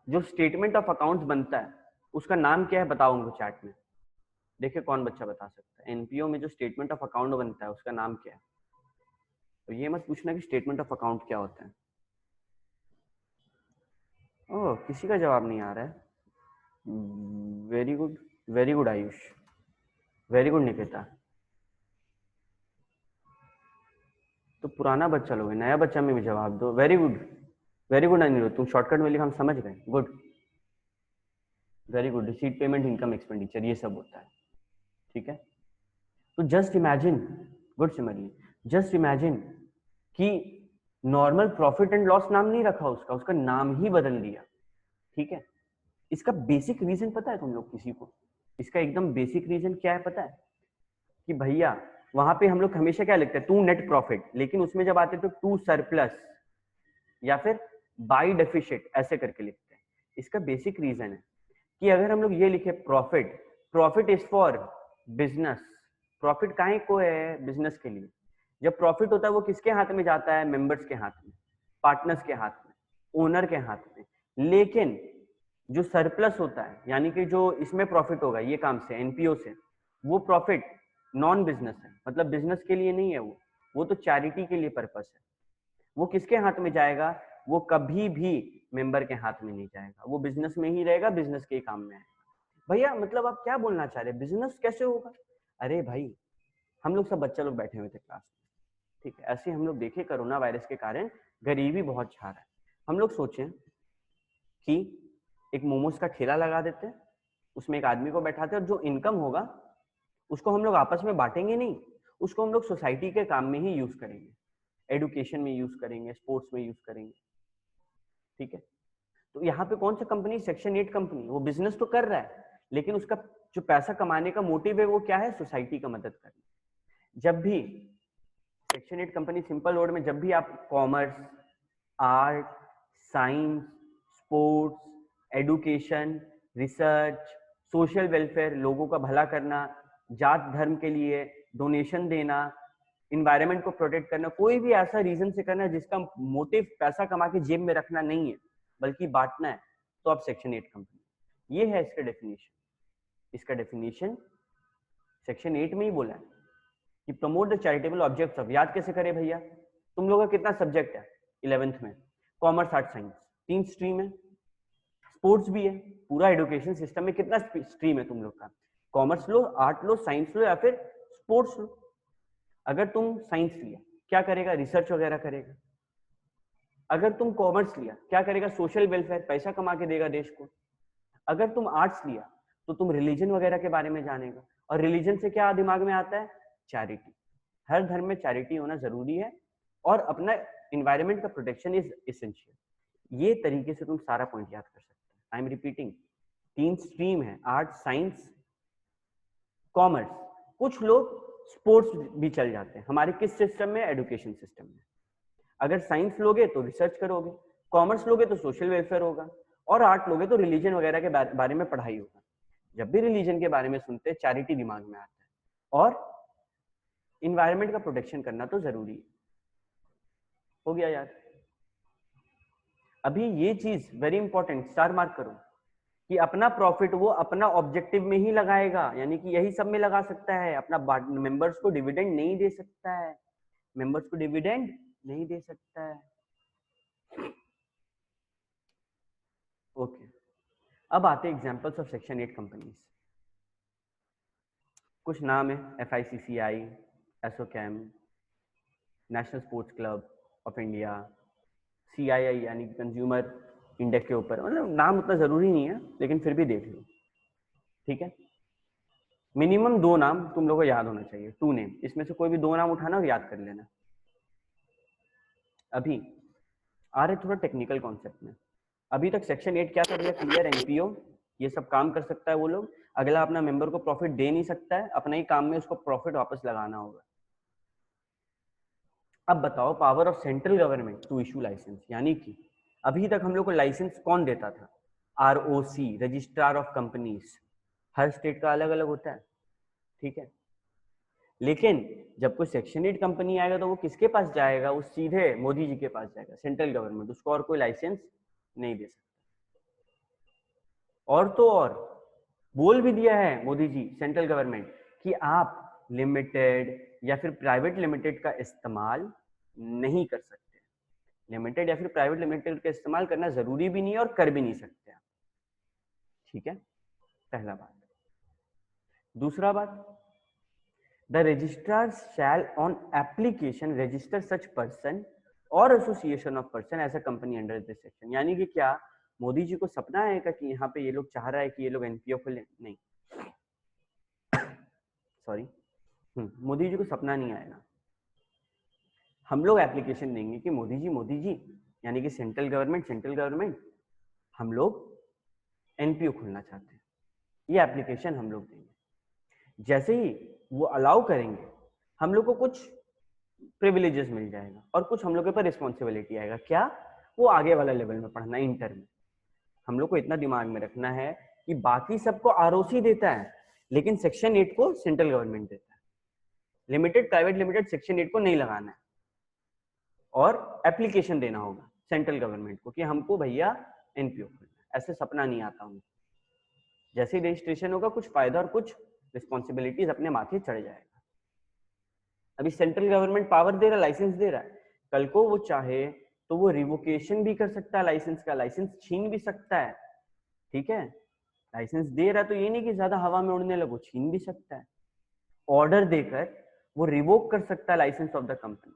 जो स्टेटमेंट ऑफ अकाउंट्स बनता है उसका नाम क्या है, बताओ उनको चैट में, देखिए कौन बच्चा बता सकता है। एनपीओ में जो स्टेटमेंट ऑफ अकाउंट बनता है उसका नाम क्या है। तो ये मत पूछना कि स्टेटमेंट ऑफ अकाउंट क्या होता है। ओह, किसी का जवाब नहीं आ रहा है, very good, very good Ayush, very good Nikita. तो पुराना बच्चा लोग, नया बच्चा में भी जवाब दो, very good, very good Aniruddh, तुम शॉर्टकट में लिखा हम समझ गए, good, very good. Receipt, payment, income, expenditure, ये सब होता है, ठीक है। तो just imagine, good similarly, just imagine कि नॉर्मल प्रॉफिट एंड लॉस नाम नहीं रखा उसका, उसका नाम ही बदल दिया, ठीक है। इसका बेसिक रीजन पता है तुम लोग किसी को, इसका एकदम बेसिक रीजन क्या है पता है? कि भैया वहां पे हम लोग हमेशा क्या लिखते हैं, टू नेट प्रॉफिट, लेकिन उसमें जब आते तो टू सरप्लस या फिर बाई डेफिशिट ऐसे करके लिखते हैं। इसका बेसिक रीजन है कि अगर हम लोग ये लिखे profit, profit is for business, profit काहे को है? बिजनेस के लिए। जब प्रॉफिट होता है वो किसके हाथ में जाता है? मेंबर्स के हाथ में, पार्टनर्स के हाथ में, ओनर के हाथ में। लेकिन जो सरप्लस होता है, यानी कि जो इसमें प्रॉफिट होगा ये काम से, एनपीओ से, वो प्रॉफिट नॉन बिजनेस है, मतलब बिजनेस के लिए नहीं है, वो तो चैरिटी के लिए पर्पस है। वो किसके हाथ में जाएगा? वो कभी भी मेंबर के हाथ में नहीं जाएगा, वो बिजनेस में ही रहेगा, बिजनेस के काम में आएगा। भैया मतलब आप क्या बोलना चाह रहे हैं, बिजनेस कैसे होगा? अरे भाई हम लोग सब बच्चा लोग बैठे हुए थे क्लास में, ठीक है, ऐसे हम लोग देखे कोरोना वायरस के कारण गरीबी बहुत छा रहा है। हम लोग सोचे कि एक मोमोज का ठेला लगा देते हैं, उसमें एक आदमी को बैठाते हैं, और जो इनकम होगा उसको हम लोग आपस में बांटेंगे नहीं, उसको हम लोग सोसाइटी के काम में ही यूज करेंगे, एडुकेशन में यूज करेंगे, स्पोर्ट्स में यूज करेंगे, ठीक है। तो यहाँ पे कौन सा कंपनी? Section 8 company. वो बिजनेस तो कर रहा है, लेकिन उसका जो पैसा कमाने का मोटिव है वो क्या है? सोसाइटी का मदद करना। जब भी सेक्शन 8 कंपनी, सिंपल वर्ड में, जब भी आप commerce, art, science, sports, education, research, social welfare, लोगों का भला करना, जात धर्म के लिए डोनेशन देना, इन्वायरमेंट को प्रोटेक्ट करना, कोई भी ऐसा रीजन से करना जिसका मोटिव पैसा कमा के जेब में रखना नहीं है बल्कि बांटना है, तो आप सेक्शन 8 कंपनी। ये है इसका डेफिनेशन। इसका डेफिनेशन सेक्शन 8 में ही बोला है कि promote the charitable objects of. याद कैसे करें भैया? तुम लोगों का कितना सब्जेक्ट है 11th में? कॉमर्स, आर्ट, साइंस, 3 स्ट्रीम है, स्पोर्ट्स भी है। पूरा एजुकेशन सिस्टम में कितना स्ट्रीम है तुम लोग का? कॉमर्स लो, आर्ट लो, साइंस लो या फिर स्पोर्ट्स लो। अगर तुम साइंस लिया क्या करेगा? रिसर्च वगैरह करेगा। अगर तुम कॉमर्स लिया क्या करेगा? सोशल वेलफेयर, पैसा कमा के देगा देश को। अगर तुम आर्ट्स लिया तो तुम रिलीजन वगैरह के बारे में जानेगा, और रिलीजन से क्या दिमाग में आता है? चैरिटी। हर धर्म में चैरिटी होना जरूरी है, और अपना इन्वायरमेंट का प्रोटेक्शन इज एसेंशियल। ये तरीके से तुम सारा पॉइंट याद कर सकते हैं। आई एम रिपीटिंग, 3 स्ट्रीम है, आर्ट, साइंस, कॉमर्स। कुछ लोग स्पोर्ट्स भी चल जाते हैं हमारे किस सिस्टम में? एजुकेशन सिस्टम में। अगर साइंस लोगे तो रिसर्च करोगे, कॉमर्स लोगे तो सोशल वेलफेयर होगा, और आर्ट लोगे तो रिलीजन वगैरह के बारे में पढ़ाई होगा। जब भी रिलीजन के बारे में सुनते हैं चैरिटी दिमाग में आता है, और इन्वायरमेंट का प्रोटेक्शन करना तो जरूरी है। हो गया यार? अभी ये चीज वेरी इंपॉर्टेंट, स्टार मार्क करो, कि अपना प्रॉफिट वो अपना ऑब्जेक्टिव में ही लगाएगा, यानी कि यही सब में लगा सकता है। अपना मेंबर्स को डिविडेंड नहीं दे सकता है, मेंबर्स को डिविडेंड नहीं दे सकता है। ओके, अब आते हैं एग्जांपल्स ऑफ सेक्शन 8 कंपनीज। कुछ नाम है, FICCI, ASSOCHAM, national sports club of India, CII यानी कंज्यूमर इंडेक्स के ऊपर, मतलब नाम उतना जरूरी नहीं है लेकिन फिर भी देख लो, ठीक है। मिनिमम 2 नाम तुम लोगों को याद होना चाहिए, 2 नेम, इसमें से कोई भी 2 नाम उठाना और याद कर लेना। अभी आ रहे थोड़ा टेक्निकल कॉन्सेप्ट में। अभी तक सेक्शन 8 क्या था भैया? क्लियर, एनपीओ ये सब काम कर सकता है वो लोग। अगला अपना मेंबर को प्रॉफिट दे नहीं सकता है, अपना ही काम में उसको प्रॉफिट वापस लगाना होगा। अब बताओ, power of central government to issue licence, यानी कि अभी तक हम लोग को लाइसेंस कौन देता था? ROC, registrar of companies. Her state का अलग अलग होता है, ठीक है। लेकिन जब कोई सेक्शन 8 कंपनी आएगा तो वो किसके पास जाएगा? वो सीधे मोदी जी के पास जाएगा, सेंट्रल गवर्नमेंट। उसको और कोई लाइसेंस नहीं दे सकता। और तो और बोल भी दिया है मोदी जी, सेंट्रल गवर्नमेंट, कि आप लिमिटेड या फिर प्राइवेट लिमिटेड का इस्तेमाल नहीं कर सकते। लिमिटेड या फिर प्राइवेट लिमिटेड का इस्तेमाल करना जरूरी भी नहीं है और कर भी नहीं सकते आप, ठीक है, पहला बात। दूसरा बात, the registrar shall on application register such person और association of person as a company under this section. यानी कि क्या मोदी जी को सपना आएगा कि यहाँ पे ये लोग चाह रहा है कि ये लोग एनपीओ खोले? नहीं, सॉरी, मोदी जी को सपना नहीं आएगा। हम लोग एप्लीकेशन देंगे कि मोदी जी यानी कि सेंट्रल गवर्नमेंट हम लोग एनपीओ खोलना चाहते हैं। ये एप्लीकेशन हम लोग देंगे। जैसे ही वो अलाउ करेंगे हम लोग को कुछ प्रिविलेजेस मिल जाएगा और कुछ हम लोग के ऊपर रिस्पॉन्सिबिलिटी आएगा। क्या? वो आगे वाला लेवल में पढ़ना, इंटर में। हम लोग को इतना दिमाग में रखना है कि बाकी सबको आरओसी देता है लेकिन सेक्शन 8 को सेंट्रल गवर्नमेंट देता है। लिमिटेड, प्राइवेट लिमिटेड, सेक्शन 8 को नहीं लगाना है और एप्लीकेशन देना होगा सेंट्रल गवर्नमेंट को कि हमको भैया एनपीओ खोलना है। ऐसे सपना नहीं आता उनको। जैसे ही रजिस्ट्रेशन होगा कुछ फायदा और कुछ रिस्पॉन्सिबिलिटीज अपने माथे चढ़ जाएगा। अभी सेंट्रल गवर्नमेंट पावर दे रहा है, लाइसेंस दे रहा है, कल को वो चाहे तो वो रिवोकेशन भी कर सकता है लाइसेंस का, लाइसेंस छीन भी सकता है। ठीक है, लाइसेंस दे रहा है तो ये नहीं कि ज्यादा हवा में उड़ने लगो, छीन भी सकता है। ऑर्डर देकर वो रिवोक कर सकता है लाइसेंस ऑफ द कंपनी।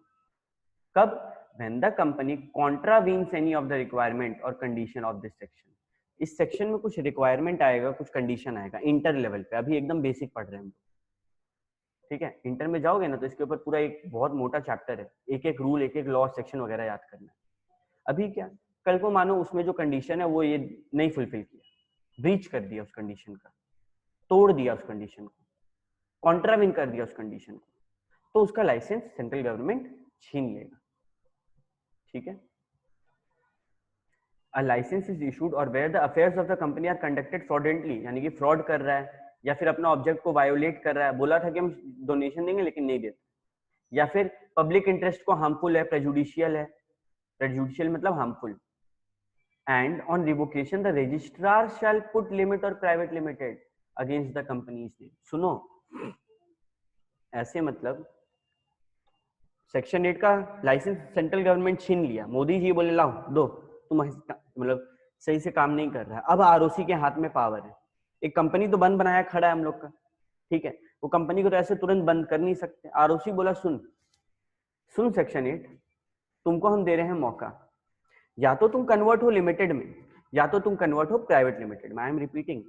कब? when the company contravenes any of the requirement or condition of this section। इस सेक्शन में कुछ रिक्वायरमेंट आएगा, कुछ कंडीशन आएगा इंटर लेवल पे। अभी एकदम बेसिक पढ़ रहे हैं हम। ठीक है, इंटर में जाओगे ना तो इसके ऊपर पूरा एक बहुत मोटा चैप्टर है, एक एक रूल, एक एक लॉ, सेक्शन वगैरह याद करना है। अभी क्या, कल को मानो उसमें जो कंडीशन है वो ये नहीं फुलफिल किया, ब्रीच कर दिया उस कंडीशन का, तोड़ दिया उस कंडीशन को, कॉन्ट्राविन कर दिया उस कंडीशन को, तो उसका लाइसेंस सेंट्रल गवर्नमेंट छीन लेगा। ठीक है, a license is issued or where the affairs of the company are conducted fraudulently, यानी कि फ्रॉड कर रहा है या फिर अपना ऑब्जेक्ट को वायोलेट कर रहा है, बोला था कि हम डोनेशन देंगे लेकिन नहीं देते, या फिर पब्लिक इंटरेस्ट को हार्मफुल है, प्रेजुडिशियल है, प्रेजुडिशियल मतलब harmful. And on revocation the registrar shall put limit और private limited against the company's name. सुनो, ऐसे मतलब सेक्शन 8 का लाइसेंस सेंट्रल गवर्नमेंट छीन लिया, मोदी जी बोले लाओ दो, तुम मतलब सही से काम नहीं कर रहा है। अब आरओसी के हाथ में पावर है। एक कंपनी तो बंद बनाया खड़ा है हम लोग का, ठीक है, वो कंपनी को तो ऐसे तुरंत बंद कर नहीं सकते। आरओसी बोला सुन सुन सेक्शन 8, तुमको हम दे रहे हैं मौका, या तो तुम कन्वर्ट हो लिमिटेड में या तो तुम कन्वर्ट हो प्राइवेट लिमिटेड में। आई एम रिपीटिंग,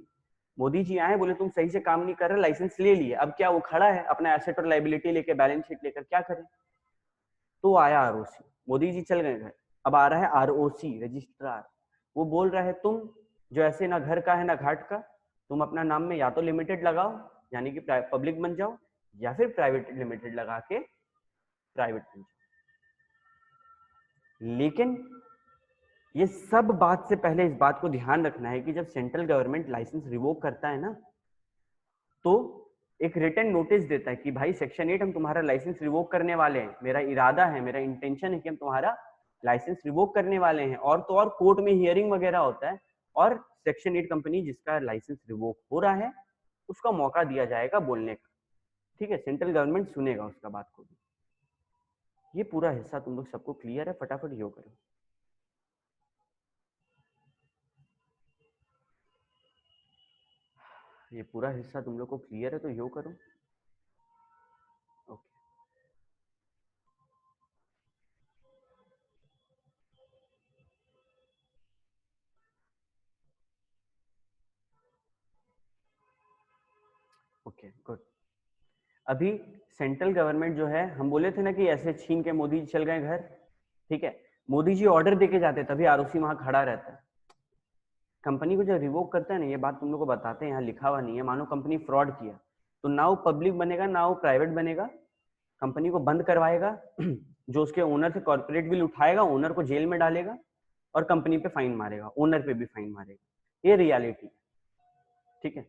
मोदी जी आए बोले तुम सही से काम नहीं कर रहे, लाइसेंस ले लिए, अब क्या वो खड़ा है अपना एसेट और लाइबिलिटी लेके, बैलेंस शीट लेकर, क्या करे? तो आया आरओसी, मोदी जी चल गए घर, अब आ रहा है आरओसी रजिस्ट्रार। वो बोल रहा है तुम जो ऐसे ना घर का है ना घाट का, तुम अपना नाम में या तो लिमिटेड लगाओ यानी कि पब्लिक बन जाओ, या फिर प्राइवेट लिमिटेड लगा के प्राइवेट बन जाओ। लेकिन ये सब बात से पहले इस बात को ध्यान रखना है कि जब सेंट्रल गवर्नमेंट लाइसेंस रिवोक करता है ना, तो एक रिटन नोटिस देता है कि भाई सेक्शन 8 हम तुम्हारा लाइसेंस रिवोक करने वाले हैं, मेरा इरादा है, मेरा इंटेंशन है कि हम तुम्हारा लाइसेंस रिवोक करने वाले हैं। और तो और कोर्ट में हियरिंग वगैरह होता है और सेक्शन 8 कंपनी जिसका लाइसेंस रिवोक हो रहा है उसका मौका दिया जाएगा बोलने का। ठीक है, सेंट्रल गवर्नमेंट सुनेगा उसका बात को भी। ये पूरा हिस्सा तुम लोग सबको क्लियर है? फटाफट यो करो। ये पूरा हिस्सा तुम लोग को क्लियर है तो यो करो। Okay, okay, good. अभी सेंट्रल गवर्नमेंट जो है, हम बोले थे ना कि ऐसे छीन के मोदी जी चल गए घर, ठीक है, मोदी जी ऑर्डर देके जाते तभी आरओसी वहां खड़ा रहता है। कंपनी को जब रिवोक करता है ना, ये बात तुम लोग को बताते हैं, यहाँ लिखा हुआ नहीं है, मानो कंपनी फ्रॉड किया तो ना वो पब्लिक बनेगा ना वो प्राइवेट बनेगा, कंपनी को बंद करवाएगा, जो उसके ओनर से कॉर्पोरेट बिल उठाएगा, ओनर को जेल में डालेगा और कंपनी पे फाइन मारेगा, ओनर पे भी फाइन मारेगा। ये रियलिटी है। ठीक है,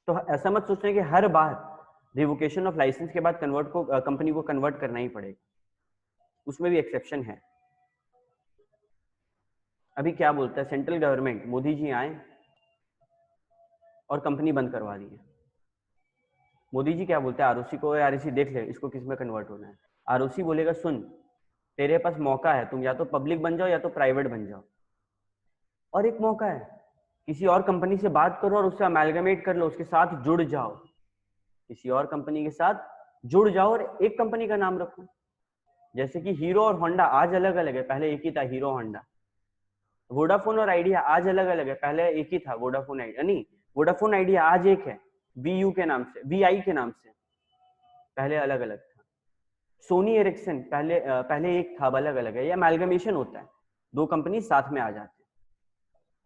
तो ऐसा मत सोचना कि हर बार रिवोकेशन ऑफ लाइसेंस के बाद कंपनी को कन्वर्ट करना ही पड़ेगा, उसमें भी एक्सेप्शन है। अभी क्या बोलता है सेंट्रल गवर्नमेंट, मोदी जी आए और कंपनी बंद करवा दी है। मोदी जी क्या बोलते हैं आरओसी को, आरओसी देख ले इसको किस में कन्वर्ट होना है। आरओसी बोलेगा सुन तेरे पास मौका है, तुम या तो पब्लिक बन जाओ या तो प्राइवेट बन जाओ, और एक मौका है किसी और कंपनी से बात करो और उससे अमेलगमेट कर लो, उसके साथ जुड़ जाओ, किसी और कंपनी के साथ जुड़ जाओ और एक कंपनी का नाम रखो। जैसे कि हीरो और होंडा आज अलग अलग है, पहले एक ही था हीरो होंडा। वोडाफोन और आइडिया आज अलग अलग है, पहले एक ही था वोडाफोन आइडिया, नहीं वोडाफोन आइडिया आज एक है वीयू के नाम से, वीआई के नाम से, पहले अलग अलग था। सोनी एरिक्सन पहले एक था, अलग अलग है। ये अमेलगमेशन होता है, दो कंपनी साथ में आ जाते हैं,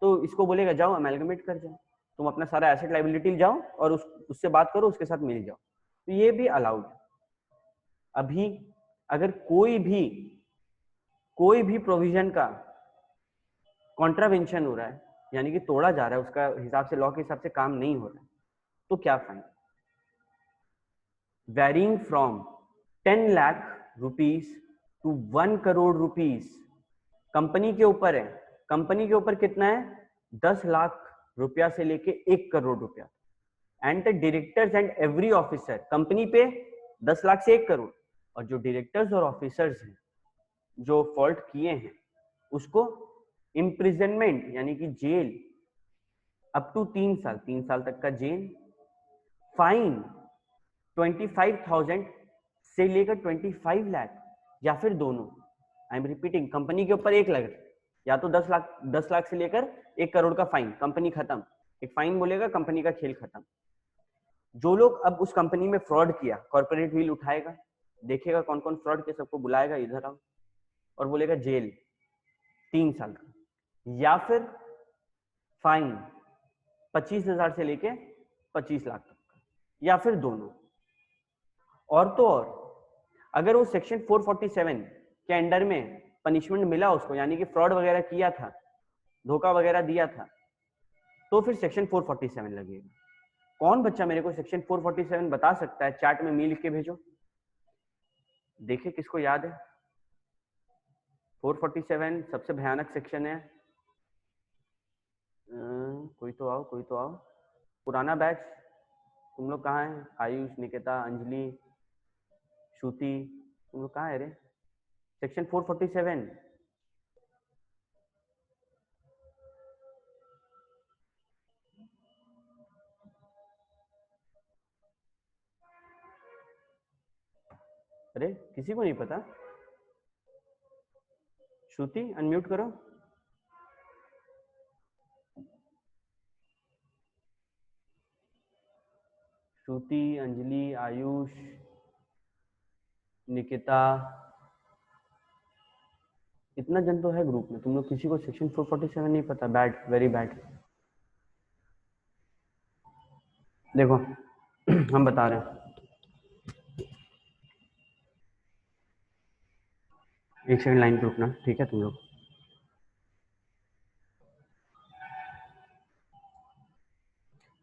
तो इसको बोलेगा जाओ अमेलगमेट कर जाओ। तुम अपना सारा एसेट लाइबिलिटी जाओ और उससे बात करो, उसके साथ मिल जाओ, तो ये भी अलाउड है। अभी अगर कोई भी प्रोविजन का कॉन्ट्रावेंशन हो रहा है, यानी कि तोड़ा जा रहा है, उसका हिसाब से, लॉ के हिसाब से काम नहीं हो रहा है, तो क्या fine? Varying from 10 lakh rupees to 1 crore rupees. Company के ऊपर है, कंपनी के ऊपर कितना है? 10 लाख रुपया से लेके 1 करोड़ रुपया। And the directors and every officer, company पे 10 लाख से 1 करोड़, और जो डायरेक्टर्स और ऑफिसर्स हैं जो फॉल्ट किए हैं उसको इम्प्रिजनमेंट यानी कि जेल अप टू 3 साल तक का जेल, फाइन 25,000 से लेकर 25 लाख, या फिर दोनों। आई एम रिपीटिंग, कंपनी के ऊपर 1 लाख, या तो 10 लाख से लेकर 1 करोड़ का फाइन, कंपनी खत्म। एक फाइन बोलेगा, कंपनी का खेल खत्म। जो लोग अब उस कंपनी में फ्रॉड किया, कॉर्पोरेट व्हील उठाएगा, देखेगा कौन कौन फ्रॉड किया, सबको बुलाएगा इधर आओ और बोलेगा जेल 3 साल का, या फिर फाइन 25,000 से लेके 25 लाख तक का, या फिर दोनों। और तो और अगर वो सेक्शन 447 के अंडर में पनिशमेंट मिला उसको, यानी कि फ्रॉड वगैरह किया था, धोखा वगैरह दिया था, तो फिर सेक्शन 447 लगेगा। कौन बच्चा मेरे को सेक्शन 447 बता सकता है? चैट में लिख के भेजो, देखे किसको याद है। 447 सबसे भयानक सेक्शन है। कोई तो आओ, कोई तो आओ। पुराना बैच, तुम लोग कहाँ हैं? आयुष, निकिता, अंजलि, श्रुति, तुम लोग कहाँ है रे? सेक्शन 447 अरे किसी को नहीं पता? श्रुति अनम्यूट करो। श्रुति, अंजलि, आयुष, निकिता, इतना जन तो है ग्रुप में, तुम लोग किसी को सेक्शन 447 नहीं पता? Bad, very bad. देखो हम बता रहे हैं, एक सेकंड लाइन पे रुकना, ठीक है तुम लोग?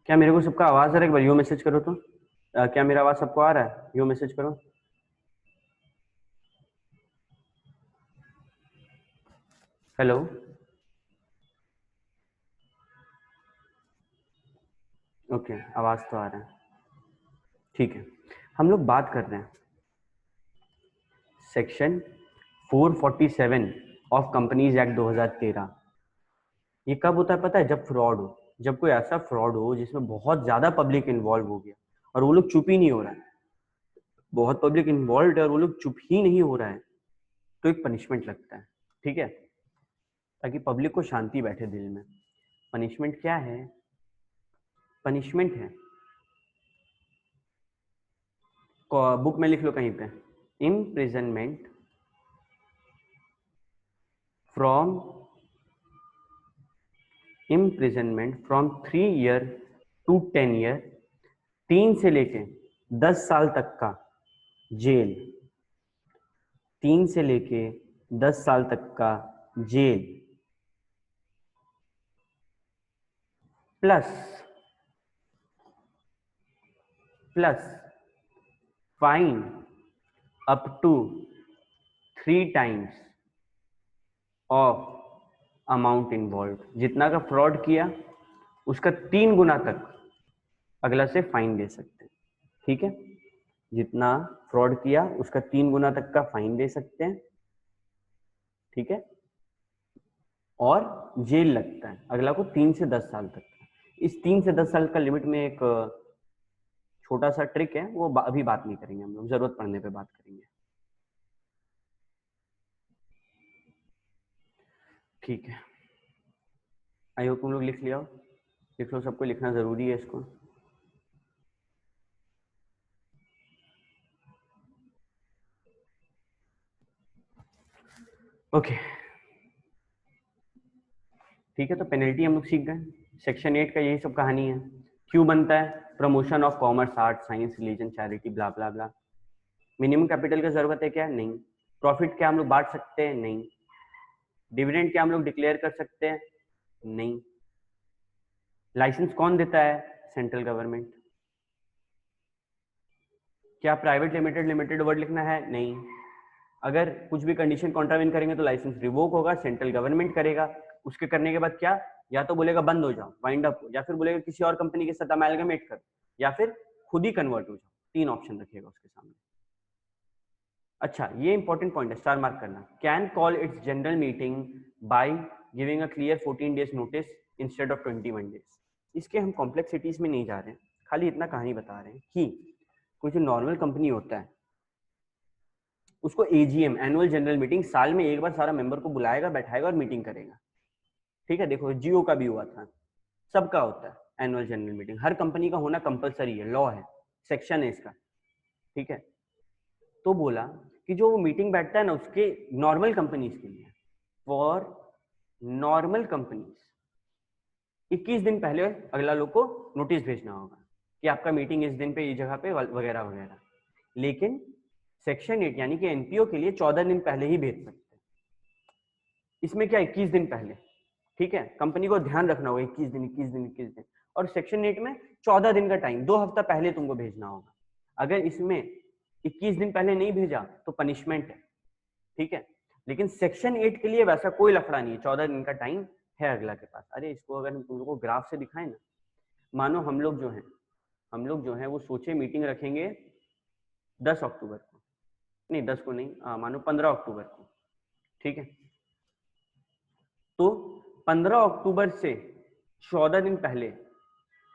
क्या मेरे को सबका आवाज आ रहा है? एक बार यो मैसेज करो तो। क्या मेरा आवाज सबको आ रहा है? यो मैसेज करो। हेलो, ओके, आवाज तो आ रहा है, ठीक है। हम लोग बात कर रहे हैं सेक्शन 447 ऑफ कंपनीज एक्ट 2013। ये कब होता है पता है? जब फ्रॉड हो, जब कोई ऐसा फ्रॉड हो जिसमें बहुत ज्यादा पब्लिक इन्वॉल्व हो गया और वो लोग चुप ही नहीं हो रहा है, बहुत पब्लिक इन्वॉल्व है और वो लोग चुप ही नहीं हो रहा है, तो एक पनिशमेंट लगता है, ठीक है, ताकि पब्लिक को शांति बैठे दिल में। पनिशमेंट क्या है? पनिशमेंट है, बुक में लिख लो कहीं पे, imprisonment from 3 year to 10 year, 3 से लेके 10 साल तक का जेल, 3 से लेके 10 साल तक का जेल, plus fine up to 3 times of amount involve. जितना का फ्रॉड किया उसका 3 गुना तक अगला से फाइन दे सकते हैं, ठीक है? जितना फ्रॉड किया उसका 3 गुना तक का फाइन दे सकते हैं, ठीक है? और जेल लगता है अगला को 3 से 10 साल तक। इस 3 से 10 साल का लिमिट में एक छोटा सा ट्रिक है, वो अभी बात नहीं करेंगे हम लोग, जरूरत पड़ने पे बात करेंगे, ठीक है? आई होप तुम लोग लिख लिया हो, लिख लो, सबको लिखना जरूरी है इसको। ओके, ठीक है, तो पेनल्टी हम लोग सीख गए। सेक्शन 8 का यही सब कहानी है। क्यों बनता है? Promotion of commerce, art, science, religion, charity, blah blah blah. Minimum capital का जरूरत है क्या? नहीं। प्रॉफिट क्या हम लोग बांट सकते हैं? नहीं। डिविडेंड क्या हम लोग डिक्लेयर कर सकते हैं? नहीं। लाइसेंस कौन देता है? Central government. क्या प्राइवेट लिमिटेड वर्ड लिखना है? नहीं। अगर कुछ भी कंडीशन कॉन्ट्रावेन करेंगे तो लाइसेंस रिवोक होगा, सेंट्रल गवर्नमेंट करेगा। उसके करने के बाद क्या? या तो बोलेगा बंद हो जाओ, वाइंड अप हो, या फिर बोलेगा किसी और कंपनी के साथ अमेलगमेट कर, या फिर खुद ही कन्वर्ट हो जाओ। 3 ऑप्शन रखेगा उसके सामने। अच्छा, ये इंपॉर्टेंट पॉइंट है, स्टार मार्क करना। Can call it's general meeting by giving a clear 14 days notice instead of 21 days. इसके हम कॉम्प्लेक्सिटीज में नहीं जा रहे हैं, खाली इतना कहानी बता रहे हैं कि कोई जो नॉर्मल कंपनी होता है उसको एजीएम, एनुअल जनरल मीटिंग, साल में एक बार सारा मेंबर को बुलाएगा, बैठाएगा और मीटिंग करेगा। ठीक है, देखो जियो का भी हुआ था, सबका होता है एनुअल जनरल मीटिंग, हर कंपनी का होना कंपलसरी है, लॉ है, सेक्शन है इसका। ठीक है, तो बोला कि जो मीटिंग बैठता है ना उसके नॉर्मल कंपनीज के लिए, फॉर नॉर्मल कंपनीज 21 दिन पहले अगला लोग को नोटिस भेजना होगा कि आपका मीटिंग इस दिन पे इस जगह पे वगैरह वगैरह। लेकिन सेक्शन 8 यानी कि एनपीओ के लिए 14 दिन पहले ही भेज सकते हैं। इसमें क्या 21 दिन पहले। ठीक है, कंपनी को ध्यान रखना होगा 21 दिन 21 दिन 21 दिन। और सेक्शन 8 में 14 दिन का टाइम, 2 हफ्ता पहले तुमको भेजना होगा। अगर इसमें 21 दिन पहले नहीं भेजा तो पनिशमेंट है। ठीक है, लेकिन सेक्शन 8 के लिए वैसा कोई लफड़ा नहीं है, 14 दिन का टाइम है अगला के पास। अरे इसको अगर हम तुम लोग को ग्राफ से दिखाएं ना, मानो हम लोग जो है वो सोचे मीटिंग रखेंगे 10 अक्टूबर को, नहीं 10 को नहीं, मानो 15 अक्टूबर को। ठीक है, तो 15 अक्टूबर से 14 दिन पहले,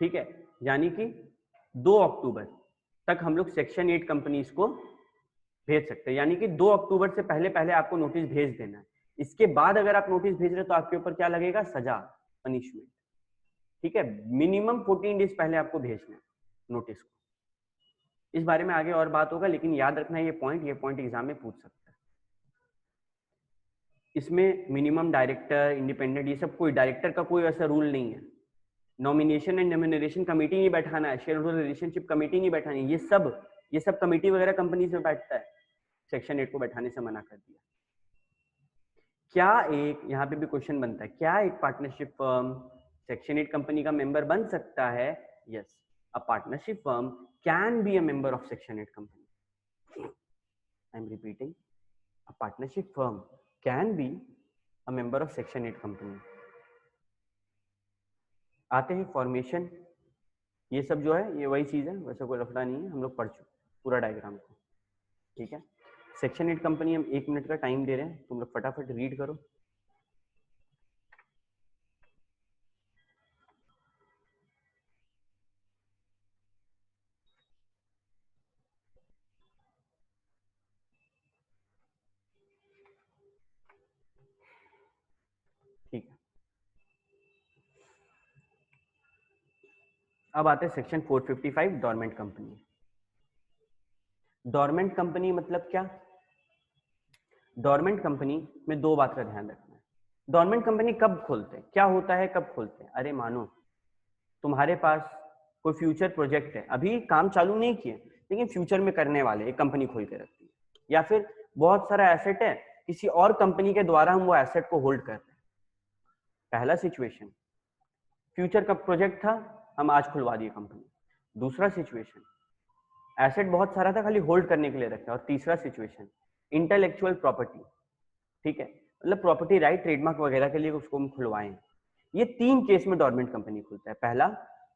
ठीक है, यानी कि 2 अक्टूबर तक हम लोग सेक्शन 8 कंपनीज को भेज सकते हैं। यानी कि 2 अक्टूबर से पहले पहले आपको नोटिस भेज देना है। इसके बाद अगर आप नोटिस भेज रहे हो तो आपके ऊपर क्या लगेगा? सजा, पनिशमेंट। ठीक है, मिनिमम 14 डेज पहले आपको भेजना है नोटिस को। इस बारे में आगे और बात होगा, लेकिन याद रखना ये पॉइंट एग्जाम में पूछ सकता है। इसमें मिनिमम डायरेक्टर, इंडिपेंडेंट, ये सब कोई डायरेक्टर का कोई ऐसा रूल नहीं है। नॉमिनेशन एंड रेम्यूनरेशन कमेटी नहीं बैठाना है, शेयर होल्डर रिलेशनशिप कमेटी नहीं बैठानी है, ये सब कमेटी वगैरह कंपनीज में बैठता है। सेक्शन 8 को बैठाने से मना कर दिया। क्या एक, यहाँ पे भी क्वेश्चन बनता है, क्या एक पार्टनरशिप फर्म सेक्शन 8 कंपनी का मेंबर बन सकता है? Yes, a partnership firm can be a member of section 8 company. I am repeating, a partnership firm can be a member of section 8 company. आते हैं फॉर्मेशन, ये सब जो है ये वही चीज है, वैसे कोई लफड़ा नहीं है, हम लोग पढ़ चुके पूरा डायग्राम को। ठीक है, सेक्शन 8 कंपनी हम 1 मिनट का टाइम दे रहे हैं, तुम लोग फटाफट रीड करो। ठीक है, अब आते हैं section 455 dormant company. Dormant company मतलब क्या? डोरमेंट कंपनी में 2 बात का ध्यान रखना है। डोरमेंट कंपनी कब खोलते हैं, क्या होता है, कब खोलते हैं? अरे मानो तुम्हारे पास कोई फ्यूचर प्रोजेक्ट है, अभी काम चालू नहीं किए लेकिन फ्यूचर में करने वाले, एक कंपनी खोल के रखती है। या फिर बहुत सारा एसेट है, किसी और कंपनी के द्वारा हम वो एसेट को होल्ड कर रहे हैं। पहला सिचुएशन, फ्यूचर का प्रोजेक्ट था, हम आज खुलवा दिए कंपनी। दूसरा सिचुएशन, एसेट बहुत सारा था, खाली होल्ड करने के लिए रखा। और तीसरा सिचुएशन, इंटेलेक्चुअल प्रॉपर्टी। ठीक है, मतलब प्रॉपर्टी राइट, ट्रेडमार्क वगैरह के लिए उसको हम खुलवाएं। ये 3 केस में डोरमेंट कंपनी खुलता है। पहला,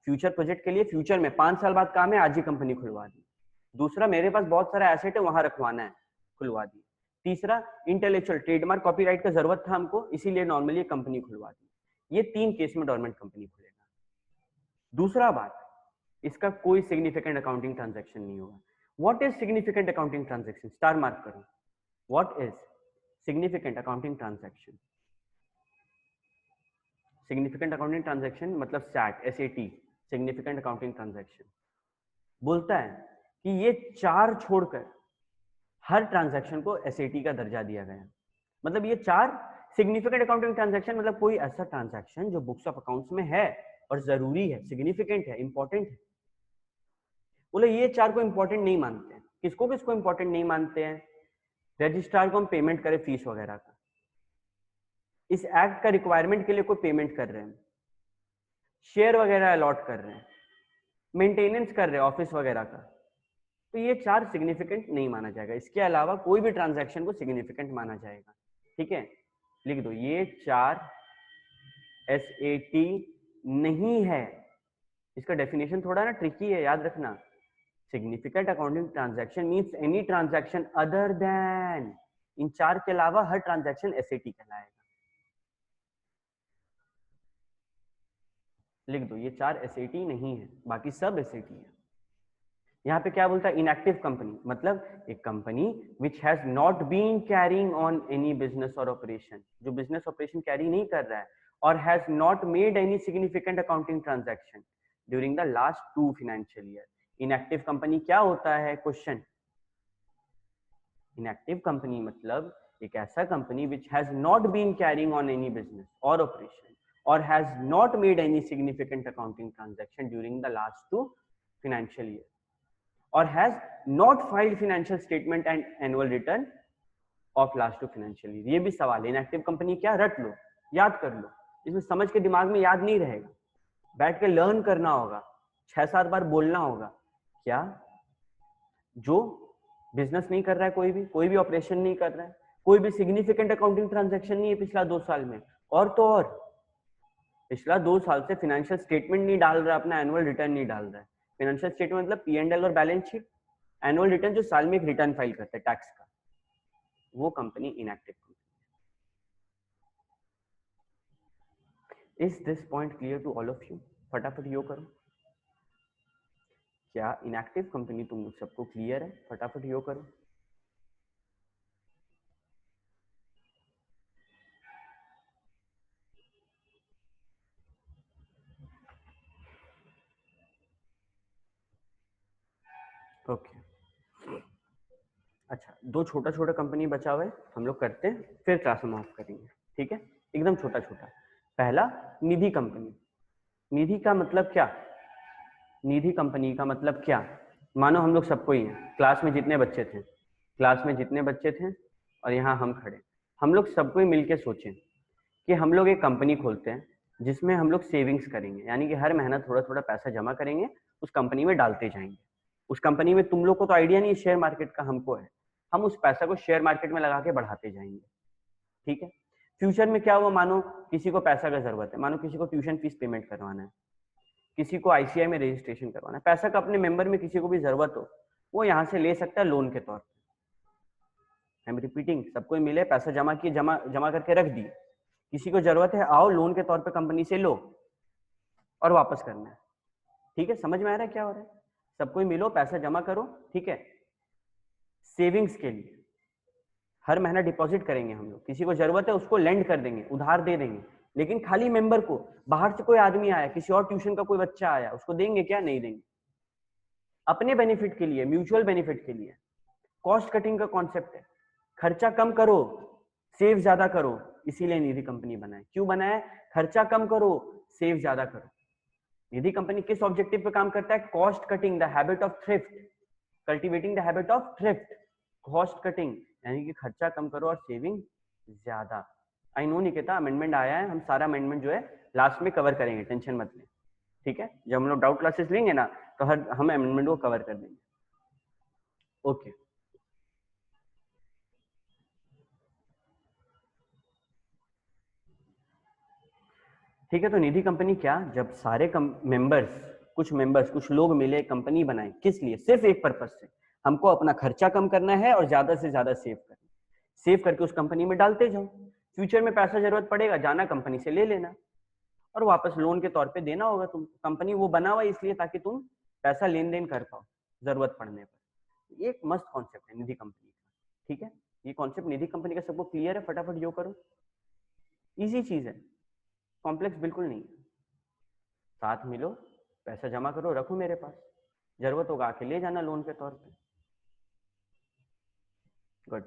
फ्यूचर प्रोजेक्ट के लिए, फ्यूचर में 5 साल बाद काम है, आज ही कंपनी खुलवा दी। दूसरा, मेरे पास बहुत सारा एसेट है, वहां रखवाना है, खुलवा दी। तीसरा, इंटेलेक्चुअल, ट्रेडमार्क, कॉपीराइट का जरूरत था हमको, इसीलिए नॉर्मली कंपनी खुलवा दी। ये 3 केस में डोरमेंट कंपनी खुलेगा। दूसरा बात, इसका कोई सिग्निफिकेंट अकाउंटिंग ट्रांजैक्शन नहीं होगा। What is significant accounting transaction? Star mark करो। What is significant accounting transaction? Significant accounting transaction मतलब SAT, सिग्निफिकेंट अकाउंटिंग ट्रांजैक्शन बोलता है कि ये 4 छोड़कर हर ट्रांजैक्शन को SAT का दर्जा दिया गया। मतलब ये 4 सिग्निफिकेंट अकाउंटिंग ट्रांजैक्शन, मतलब कोई ऐसा ट्रांजैक्शन जो बुक्स ऑफ अकाउंट्स में है और जरूरी है, सिग्निफिकेंट है, इंपॉर्टेंट है। बोले ये 4 को इंपॉर्टेंट नहीं मानते हैं। किसको किसको इंपॉर्टेंट नहीं मानते हैं? रजिस्ट्रार को हम पेमेंट करें फीस वगैरह का, इस एक्ट का रिक्वायरमेंट के लिए कोई पेमेंट कर रहे हैं, शेयर वगैरह अलॉट कर रहे हैं, मेंटेनेंस कर रहे हैं ऑफिस वगैरह का, तो ये 4 सिग्निफिकेंट नहीं माना जाएगा। इसके अलावा कोई भी ट्रांजैक्शन को सिग्निफिकेंट माना जाएगा। ठीक है, लिख दो ये 4 SAT नहीं है। इसका डेफिनेशन थोड़ा ना ट्रिकी है, याद रखना। Significant accounting transaction means any transaction other than, इन 4 के अलावा हर ट्रांजैक्शन SAT कहलाएगा। लिख दो ये 4 SAT नहीं है, बाकी सब SAT है। यहाँ पे क्या बोलता है? इनएक्टिव कंपनी, मतलब एक company which has not been carrying on any business और ऑपरेशन, जो बिजनेस ऑपरेशन कैरी नहीं कर रहा है, और has not made any significant accounting transaction during the last 2 financial year. Inactive company क्या होता है? क्वेश्चन। इनएक्टिव कंपनी मतलब एक ऐसा company which has not been carrying on any business और ऑपरेशन और has not made any significant accounting transaction during the last 2 financial year और has not filed financial statement and annual return of last 2 financial year. ये भी सवाल है। Inactive company क्या? रट लो, याद कर लो, इसमें समझ के दिमाग में याद नहीं रहेगा, बैठ के लर्न करना होगा, 6-7 बार बोलना होगा। क्या? जो बिजनेस नहीं कर रहा है, कोई भी ऑपरेशन नहीं कर रहा है, कोई भी सिग्निफिकेंट अकाउंटिंग ट्रांजैक्शन नहीं है पिछला 2 साल में, और तो और पिछला 2 साल से फाइनेंशियल स्टेटमेंट नहीं डाल रहा है, अपना एनुअल रिटर्न नहीं डाल रहा है। फाइनेंशियल स्टेटमेंट मतलब P&L और बैलेंस शीट, एनुअल रिटर्न जो साल में एक रिटर्न फाइल करते हैं टैक्स का, वो company inactive company. Is this point clear to all of you? फटाफट यो करो। क्या इनएक्टिव कंपनी तुम लोग सबको क्लियर है? फटाफट यो करो। ओके अच्छा, 2 छोटा छोटा कंपनी बचा हुआ है, हम लोग करते हैं, फिर क्लास में ऑफ करेंगे। ठीक है, एकदम छोटा छोटा। पहला निधि कंपनी। निधि का मतलब क्या? निधि कंपनी का मतलब क्या? मानो हम लोग सबको ही हैं, क्लास में जितने बच्चे थे, और यहाँ हम खड़े, हम लोग सबको ही मिलके सोचें कि हम लोग एक कंपनी खोलते हैं जिसमें हम लोग सेविंग्स करेंगे, यानी कि हर महीना थोड़ा थोड़ा पैसा जमा करेंगे, उस कंपनी में डालते जाएंगे। उस कंपनी में तुम लोग को तो आइडिया नहीं शेयर मार्केट का, हमको है। हम उस पैसा को शेयर मार्केट में लगा के बढ़ाते जाएंगे। ठीक है, फ्यूचर में क्या हुआ, मानो किसी को पैसा का जरूरत है, मानो किसी को ट्यूशन फीस पेमेंट करवाना है, किसी को ICI में रजिस्ट्रेशन करवाना है, पैसा का अपने मेंबर में किसी को भी जरूरत हो, वो यहाँ से ले सकता है लोन के तौर पे। आई एम रिपीटिंग, सबको मिले, पैसा जमा किए, जमा करके रख दिए, किसी को जरूरत है, आओ लोन के तौर पे कंपनी से लो और वापस करना है। ठीक है, समझ में आ रहा है क्या हो रहा है? सबको ही मिलो, पैसा जमा करो। ठीक है, सेविंग्स के लिए हर महीना डिपॉजिट करेंगे हम लोग, किसी को जरूरत है उसको लेंड कर देंगे, उधार दे देंगे, लेकिन खाली मेंबर को। बाहर से कोई आदमी आया, किसी और ट्यूशन का कोई बच्चा आया, उसको देंगे क्या? नहीं देंगे। अपने बेनिफिट के लिए, म्यूचुअल बेनिफिट के लिए। कॉस्ट कटिंग का कॉन्सेप्ट है, खर्चा कम करो, सेव ज्यादा करो, इसीलिए निधि कंपनी बनाए। क्यों बनाए? खर्चा कम करो, सेव ज्यादा करो। निधि कंपनी किस ऑब्जेक्टिव पे काम करता है? Cost cutting, the habit of thrift, cultivating the habit of thrift. Cost cutting यानी कि खर्चा कम करो और सेविंग ज्यादा। आई नो निकिता, अमेंडमेंट आया है, हम सारा अमेंडमेंट जो है लास्ट में कवर करेंगे, टेंशन मत ले। ठीक है, जब हम लोग डाउट क्लासेस लेंगे ना, तो हम अमेंडमेंट को कवर कर देंगे। ओके ठीक है, तो निधि कंपनी क्या? जब सारे कुछ लोग मिले, कंपनी बनाए, किस लिए? सिर्फ एक पर्पज से, हमको अपना खर्चा कम करना है और ज्यादा से ज्यादा सेव करना। सेव करके उस कंपनी में डालते जाओ, फ्यूचर में पैसा जरूरत पड़ेगा, जाना कंपनी से ले लेना और वापस लोन के तौर पे देना होगा तुम। कंपनी वो बना हुआ इसलिए ताकि तुम पैसा लेन देन कर पाओ जरूरत पड़ने पर। एक मस्त कॉन्सेप्ट है निधि कंपनी का। ठीक है, ये कॉन्सेप्ट निधि कंपनी का सबको क्लियर है? फटाफट यो करो। इजी चीज है, कॉम्प्लेक्स बिल्कुल नहीं है। साथ मिलो, पैसा जमा करो, रखो मेरे पास, जरूरत होगा आके ले जाना लोन के तौर पे। गुड।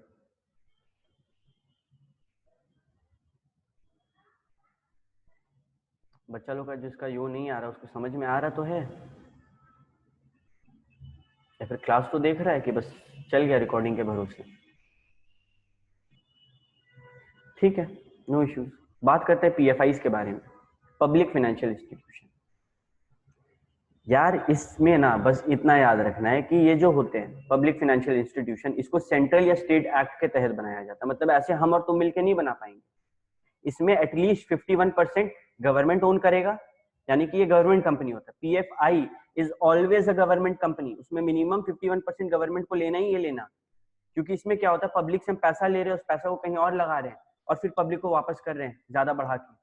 बच्चा लोग का जिसका यो नहीं आ रहा उसको समझ में आ रहा तो है, या फिर क्लास तो देख रहा है कि बस चल गया रिकॉर्डिंग के भरोसे? ठीक है, नो इश्यूज। बात करते हैं पीएफआईज के बारे में, पब्लिक फाइनेंशियल इंस्टीट्यूशन। यार इसमें ना बस इतना याद रखना है कि ये जो होते हैं पब्लिक फाइनेंशियल इंस्टीट्यूशन, इसको सेंट्रल या स्टेट एक्ट के तहत बनाया जाता है। मतलब ऐसे हम और तुम मिलकर नहीं बना पाएंगे। इसमें एटलीस्ट 51% गवर्नमेंट ओन करेगा, यानी कि ये गवर्नमेंट कंपनी होता है। PFI is always a government company, उसमें मिनिमम 51% गवर्नमेंट को लेना ही है लेना, क्योंकि इसमें क्या होता है, पब्लिक से हम पैसा ले रहे हैं, उस पैसा को कहीं और लगा रहे हैं और फिर पब्लिक को वापस कर रहे हैं ज्यादा बढ़ा के।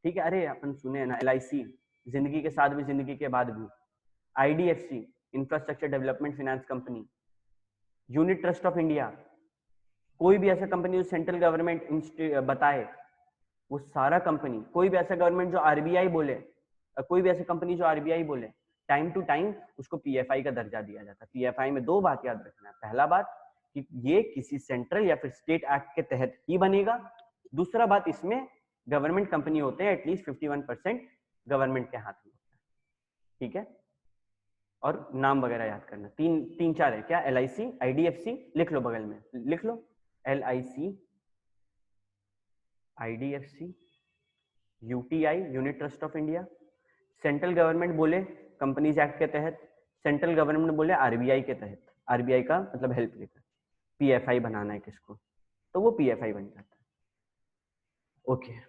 ठीक है, अरे अपन सुने ना, LIC जिंदगी के साथ भी जिंदगी के बाद भी, IDFC infrastructure development finance company, unit trust of India, कोई भी ऐसा कंपनी जो सेंट्रल गवर्नमेंट बताए वो सारा कंपनी, कोई भी ऐसा गवर्नमेंट जो RBI बोले, कोई भी ऐसी कंपनी जो RBI बोले, टाइम टू टाइम उसको PFI का दर्जा दिया जाता है। PFI में दो बात याद रखना है, पहला बात कि ये किसी सेंट्रल या फिर स्टेट एक्ट के तहत ही बनेगा, दूसरा बात इसमें गवर्नमेंट कंपनी होते हैं, एटलीस्ट 51% गवर्नमेंट के हाथ में होता है। ठीक है, और नाम वगैरह याद करना, तीन चार है क्या, LIC, IDFC, लिख लो बगल में, लिख लो LIC, IDFC, UTI unit trust of India. Central government बोले कंपनीज एक्ट के तहत, सेंट्रल गवर्नमेंट बोले RBI के तहत, RBI का मतलब हेल्प लेकर PFI बनाना है किसको, तो वो PFI बन जाता है। ओके,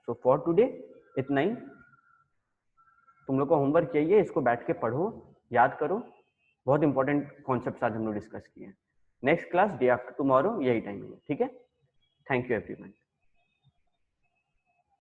सो फॉर टुडे इतना ही। तुम लोग को होमवर्क चाहिए, इसको बैठ के पढ़ो, याद करो, बहुत इंपॉर्टेंट कॉन्सेप्ट्स आज हम लोग डिस्कस किए हैं। Next class day after tomorrow यही टाइम है, ठीक है। Thank you everyone.